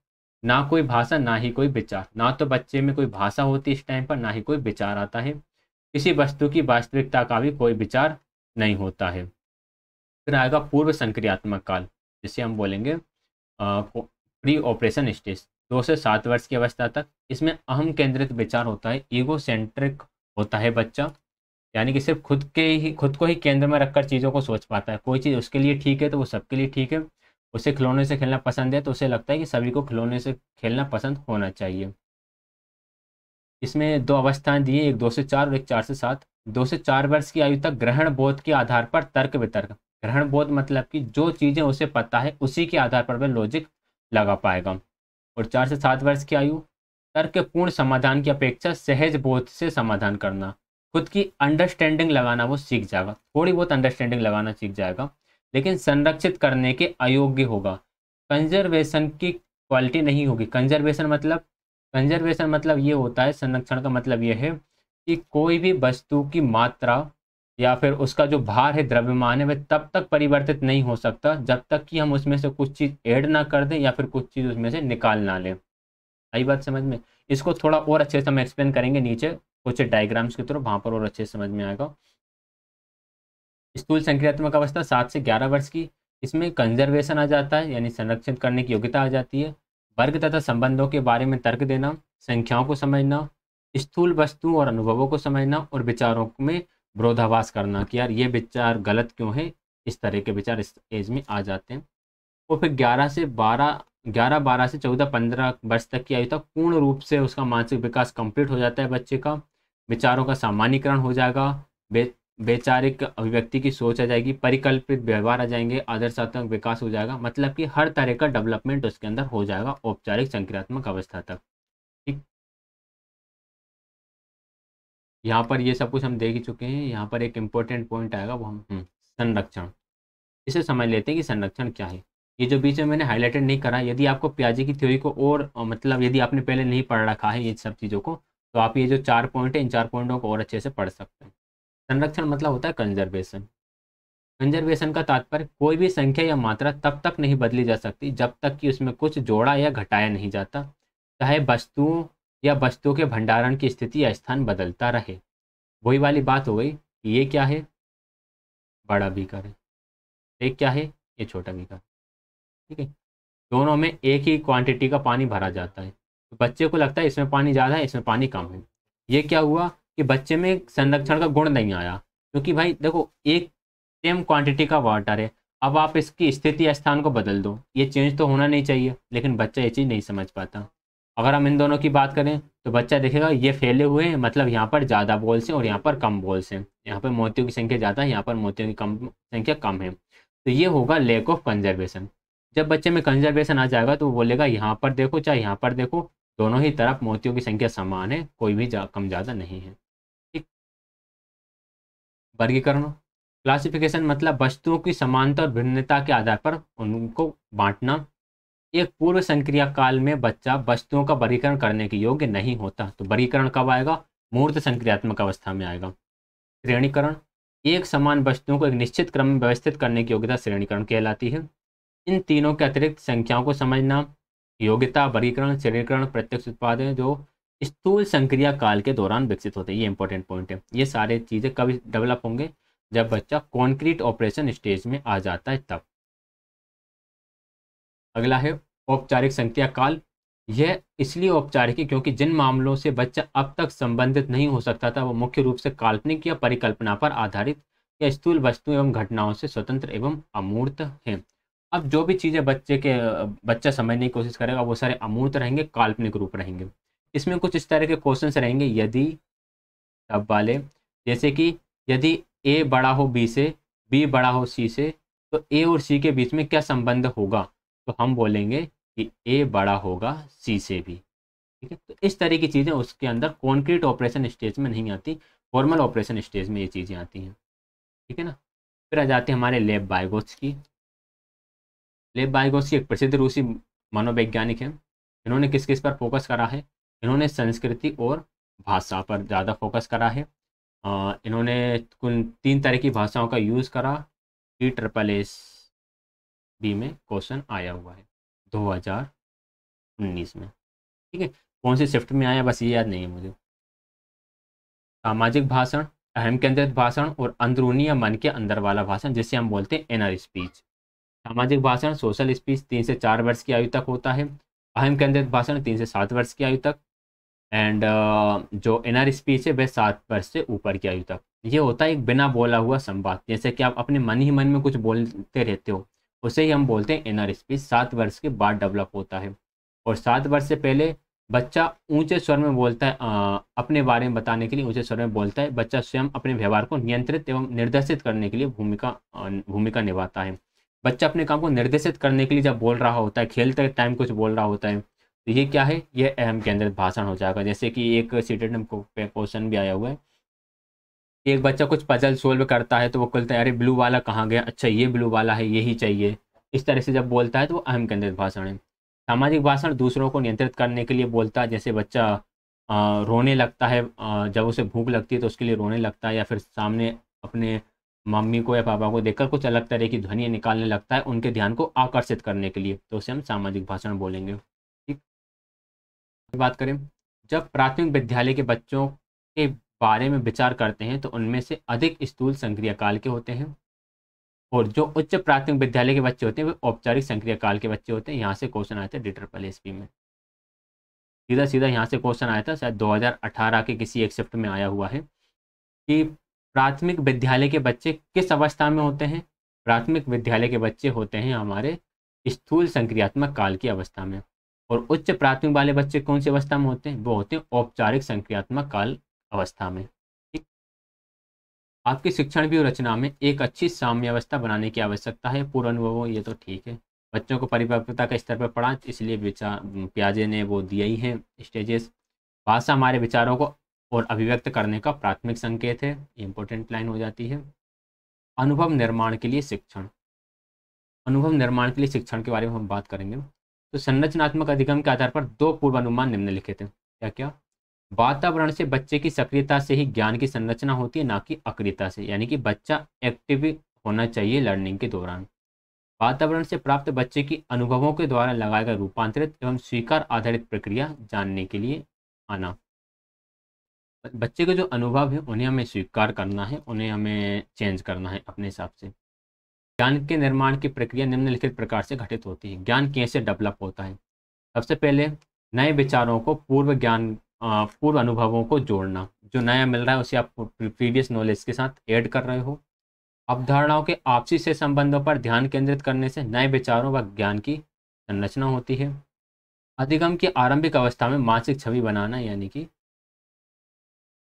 ना कोई भाषा ना ही कोई विचार, ना तो बच्चे में कोई भाषा होती इस टाइम पर, ना ही कोई विचार आता है। किसी वस्तु की वास्तविकता का भी कोई विचार नहीं होता है। फिर आएगा पूर्व संक्रियात्मक काल, जिसे हम बोलेंगे प्री ऑपरेशन स्टेज, 2 से 7 वर्ष की अवस्था तक। इसमें अहम केंद्रित विचार होता है, ईगो सेंट्रिक होता है बच्चा, यानी कि सिर्फ खुद को ही केंद्र में रखकर चीज़ों को सोच पाता है। कोई चीज़ उसके लिए ठीक है तो वो सबके लिए ठीक है, उसे खिलौने से खेलना पसंद है तो उसे लगता है कि सभी को खिलौने से खेलना पसंद होना चाहिए। इसमें 2 अवस्थाएं दी हैं, एक 2 से 4 और एक 4 से 7। 2 से 4 वर्ष की आयु तक ग्रहण बोध के आधार पर तर्क वितर्क, ग्रहण बोध मतलब कि जो चीज़ें उसे पता है उसी के आधार पर वह लॉजिक लगा पाएगा। और 4 से 7 वर्ष की आयु, तर्कपूर्ण समाधान की अपेक्षा सहज बोध से समाधान करना, खुद की अंडरस्टैंडिंग लगाना वो सीख जाएगा, थोड़ी बहुत अंडरस्टैंडिंग लगाना सीख जाएगा, लेकिन संरक्षित करने के अयोग्य होगा। कंजर्वेशन की क्वालिटी नहीं होगी। कंजर्वेशन मतलब ये होता है, संरक्षण का मतलब ये है कि कोई भी वस्तु की मात्रा या फिर उसका जो भार है, द्रव्यमान है, वह तब तक परिवर्तित नहीं हो सकता जब तक कि हम उसमें से कुछ चीज़ ऐड ना कर दें या फिर कुछ चीज़ उसमें से निकाल ना लें। आई बात समझ में? इसको थोड़ा और अच्छे से हम एक्सप्लेन करेंगे नीचे कुछ डायग्राम्स के थ्रू, वहाँ पर और अच्छे से समझ में आएगा। स्थूल संक्रियात्मक अवस्था 7 से 11 वर्ष की, इसमें कंजर्वेशन आ जाता है, यानी संरक्षित करने की योग्यता आ जाती है। वर्ग तथा संबंधों के बारे में तर्क देना, संख्याओं को समझना, स्थूल वस्तुओं और अनुभवों को समझना और विचारों में विरोधाभास करना कि यार ये विचार गलत क्यों है, इस तरह के विचार इस एज में आ जाते हैं। और फिर 11 से 14-15 वर्ष तक की आयु तक पूर्ण रूप से उसका मानसिक विकास कंप्लीट हो जाता है बच्चे का। विचारों का सामान्यीकरण हो जाएगा, वैचारिक अभिव्यक्ति की सोच आ जाएगी, परिकल्पित व्यवहार आ जाएंगे, आदर्शात्मक विकास हो जाएगा, मतलब कि हर तरह का डेवलपमेंट उसके अंदर हो जाएगा औपचारिक संक्रियात्मक अवस्था तक। ठीक, यहाँ पर ये सब कुछ हम देख ही चुके हैं। यहाँ पर एक इम्पोर्टेंट पॉइंट आएगा, वो हम संरक्षण, इसे समझ लेते हैं कि संरक्षण क्या है। ये जो बीच में मैंने हाईलाइटेड नहीं करा, यदि आपको पियाजे की थ्योरी को और मतलब यदि आपने पहले नहीं पढ़ रखा है ये सब चीज़ों को, तो आप ये जो 4 पॉइंट है, इन 4 पॉइंटों को और अच्छे से पढ़ सकते हैं। संरक्षण मतलब होता है कंजर्वेशन। कंजर्वेशन का तात्पर्य कोई भी संख्या या मात्रा तब तक नहीं बदली जा सकती जब तक कि उसमें कुछ जोड़ा या घटाया नहीं जाता, चाहे वस्तुओं या वस्तुओं के भंडारण की स्थिति या स्थान बदलता रहे। वही वाली बात हो गई कि ये क्या है, बड़ा बीकर है, एक क्या है, ये छोटा बीकर। ठीक है, दोनों में एक ही क्वांटिटी का पानी भरा जाता है, तो बच्चे को लगता है इसमें पानी ज़्यादा है, इसमें पानी कम है। ये क्या हुआ कि बच्चे में संरक्षण का गुण नहीं आया, क्योंकि भाई देखो एक सेम क्वांटिटी का वाटर है, अब आप इसकी स्थिति या स्थान को बदल दो, ये चेंज तो होना नहीं चाहिए, लेकिन बच्चा ये चीज़ नहीं समझ पाता। अगर हम इन दोनों की बात करें तो बच्चा देखेगा ये फैले हुए हैं, मतलब यहाँ पर ज़्यादा बॉल्स हैं और यहाँ पर कम बॉल्स हैं, यहाँ पर मोतियों की संख्या ज़्यादा है, यहाँ पर मोतियों की कम संख्या कम है, तो ये होगा लैक ऑफ कंजर्वेशन। जब बच्चे में कंजर्वेशन आ जाएगा तो वो बोलेगा यहाँ पर देखो चाहे यहाँ पर देखो, दोनों ही तरफ मोतियों की संख्या समान है, कोई भी कम ज़्यादा नहीं है। ठीक, वर्गीकरण, क्लासिफिकेशन मतलब वस्तुओं की समानता और भिन्नता के आधार पर उनको बांटना। एक पूर्व संक्रिया काल में बच्चा वस्तुओं का वर्गीकरण करने के योग्य नहीं होता, तो वर्गीकरण कब आएगा, मूर्त संक्रियात्मक अवस्था में आएगा। श्रेणीकरण, एक समान वस्तुओं को एक निश्चित क्रम में व्यवस्थित करने की योग्यता श्रेणीकरण कहलाती है। इन तीनों के अतिरिक्त संख्याओं को समझना, योग्यता, वर्गीकरण, श्रेणीकरण प्रत्यक्ष उत्पाद हैं जो स्थूल संक्रिया काल के दौरान विकसित होते हैं। ये इंपॉर्टेंट पॉइंट है। ये सारे चीज़ें कब डेवलप होंगे, जब बच्चा कॉन्क्रीट ऑपरेशन स्टेज में आ जाता है तब। अगला है औपचारिक संक्रिया काल। यह इसलिए औपचारिक है क्योंकि जिन मामलों से बच्चा अब तक संबंधित नहीं हो सकता था वो मुख्य रूप से काल्पनिक या परिकल्पना पर आधारित या स्थूल वस्तुओं एवं घटनाओं से स्वतंत्र एवं अमूर्त हैं। अब जो भी चीज़ें बच्चा समझने की कोशिश करेगा वो सारे अमूर्त रहेंगे, काल्पनिक रूप रहेंगे। इसमें कुछ इस तरह के क्वेश्चंस रहेंगे यदि तब वाले, जैसे कि यदि ए बड़ा हो बी से, बी बड़ा हो सी से, तो ए और सी के बीच में क्या संबंध होगा, तो हम बोलेंगे कि ए बड़ा होगा सी से भी। ठीक है, तो इस तरह की चीज़ें उसके अंदर कॉन्क्रीट ऑपरेशन स्टेज में नहीं आती, फॉर्मल ऑपरेशन स्टेज में ये चीज़ें आती हैं। ठीक है ना। फिर आ जाते हैं हमारे लेव वाइगोत्स्की। लेव वाइगोत्स्की एक प्रसिद्ध रूसी मनोवैज्ञानिक हैं। इन्होंने किस किस पर फोकस करा है, इन्होंने संस्कृति और भाषा पर ज़्यादा फोकस करा है। इन्होंने कुल 3 तरह की भाषाओं का यूज़ करा। ESSS बी में क्वेश्चन आया हुआ है 2019 में। ठीक है, कौन सी शिफ्ट में आया बस ये याद नहीं है मुझे। सामाजिक भाषण, अहम केंद्रित भाषण और अंदरूनी या मन के अंदर वाला भाषण, जिसे हम बोलते हैं इनर स्पीच। सामाजिक भाषण, सोशल स्पीच 3 से 4 वर्ष की आयु तक होता है। अहम केंद्रित भाषण 3 से 7 वर्ष की आयु तक। एंड जो इनर स्पीच है वह 7 वर्ष से ऊपर की आयु तक। ये होता है एक बिना बोला हुआ संवाद, जैसे कि आप अपने मन ही मन में कुछ बोलते रहते हो, उसे ही हम बोलते हैं इनर स्पीच। 7 वर्ष के बाद डेवलप होता है। और 7 वर्ष से पहले बच्चा ऊंचे स्वर में बोलता है, अपने बारे में बताने के लिए ऊंचे स्वर में बोलता है। बच्चा स्वयं अपने व्यवहार को नियंत्रित एवं निर्देशित करने के लिए भूमिका निभाता है। बच्चा अपने काम को निर्देशित करने के लिए जब बोल रहा होता है, खेलते टाइम कुछ बोल रहा होता है, तो ये क्या है, ये अहम केंद्रित भाषण हो जाएगा। जैसे कि एक सीटेट में क्वेश्चन भी आया हुआ है एक बच्चा कुछ पजल सोल्व करता है तो वो बोलता है अरे ब्लू वाला कहाँ गया, अच्छा ये ब्लू वाला है, यही चाहिए। इस तरह से जब बोलता है तो वो अहम केंद्रित भाषण है। सामाजिक भाषण दूसरों को नियंत्रित करने के लिए बोलता है, जैसे बच्चा रोने लगता है, जब उसे भूख लगती है तो उसके लिए रोने लगता है, या फिर सामने अपने मम्मी को या पापा को देखकर कुछ अलग तरह की ध्वनि निकालने लगता है उनके ध्यान को आकर्षित करने के लिए, तो उसे हम सामाजिक भाषण बोलेंगे। ठीक, बात करें, जब प्राथमिक विद्यालय के बच्चों के बारे में विचार करते हैं तो उनमें से अधिक स्थूल संक्रिया काल के होते हैं, और जो उच्च प्राथमिक विद्यालय के बच्चे होते हैं वे औपचारिक संक्रिया काल के बच्चे होते हैं। यहाँ से क्वेश्चन आया था DSSP में, सीधा सीधा यहाँ से क्वेश्चन आया था, शायद 2018 के किसी एक शिफ्ट में आया हुआ है कि प्राथमिक विद्यालय के बच्चे किस अवस्था में होते हैं। प्राथमिक विद्यालय के बच्चे होते हैं हमारे स्थूल संक्रियात्मक काल की अवस्था में, और उच्च प्राथमिक वाले बच्चे कौन सी अवस्था में होते हैं, वो होते हैं औपचारिक संक्रियात्मक काल अवस्था में। ठीक, आपकी शिक्षण व्यूहरचना में एक अच्छी साम्यावस्था बनाने की आवश्यकता है। पूर्व अनुभवों, ये तो ठीक है, बच्चों को परिपक्वता के स्तर पर पढ़ा, इसलिए विचार पियाजे ने वो दिया ही है स्टेजेस। भाषा हमारे विचारों को और अभिव्यक्त करने का प्राथमिक संकेत है, इंपॉर्टेंट लाइन हो जाती है। अनुभव निर्माण के लिए शिक्षण, अनुभव निर्माण के लिए शिक्षण के बारे में हम बात करेंगे। तो संरचनात्मक अधिगम के आधार पर दो पूर्वानुमान निम्नलिखित हैं। क्या क्या? वातावरण से बच्चे की सक्रियता से ही ज्ञान की संरचना होती है, ना कि अक्रियता से, यानी कि बच्चा एक्टिव होना चाहिए लर्निंग के दौरान। वातावरण से प्राप्त बच्चे की अनुभवों के द्वारा लगाए गए रूपांतरित एवं स्वीकार आधारित प्रक्रिया जानने के लिए आना। बच्चे के जो अनुभव है उन्हें हमें स्वीकार करना है, उन्हें हमें चेंज करना है अपने हिसाब से। ज्ञान के निर्माण की प्रक्रिया निम्नलिखित प्रकार से घटित होती है। ज्ञान कैसे डेवलप होता है? सबसे पहले नए विचारों को पूर्व अनुभवों को जोड़ना, जो नया मिल रहा है उसे आप प्रीवियस नॉलेज के साथ ऐड कर रहे हो। अवधारणाओं के आपसी से संबंधों पर ध्यान केंद्रित करने से नए विचारों व ज्ञान की संरचना होती है। अधिगम की आरंभिक अवस्था में मानसिक छवि बनाना, यानी कि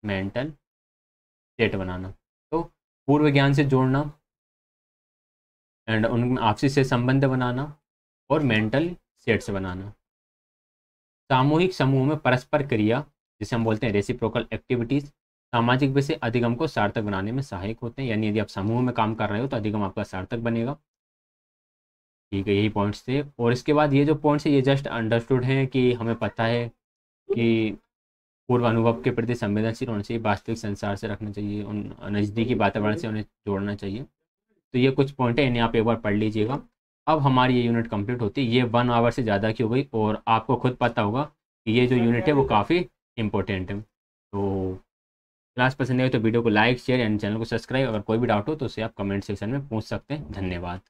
मेंटल स्टेट बनाना, तो पूर्व ज्ञान से जोड़ना एंड उनमें आपसी से संबंध बनाना और मेंटल स्टेट से बनाना। सामूहिक समूह में परस्पर क्रिया, जिसे हम बोलते हैं रेसिप्रोकल एक्टिविटीज, सामाजिक विषय अधिगम को सार्थक बनाने में सहायक होते हैं। यानी यदि आप समूह में काम कर रहे हो तो अधिगम आपका सार्थक बनेगा। ठीक है, यही पॉइंट्स थे। और इसके बाद ये जो पॉइंट्स है ये जस्ट अंडरस्टूड हैं कि हमें पता है कि पूर्व अनुभव के प्रति संवेदनशील होना चाहिए, वास्तविक संसार से रखना चाहिए, उन नज़दीकी वातावरण से उन्हें जोड़ना चाहिए। तो ये कुछ पॉइंट है, इन्हें आप एक बार पढ़ लीजिएगा। अब हमारी ये यूनिट कंप्लीट होती है। ये 1 आवर से ज़्यादा की हो गई और आपको खुद पता होगा कि ये जो यूनिट है वो काफ़ी इंपॉर्टेंट है। तो क्लास पसंद है तो वीडियो को लाइक शेयर एंड चैनल को सब्सक्राइब। अगर कोई भी डाउट हो तो उसे आप कमेंट सेक्शन में पूछ सकते हैं। धन्यवाद।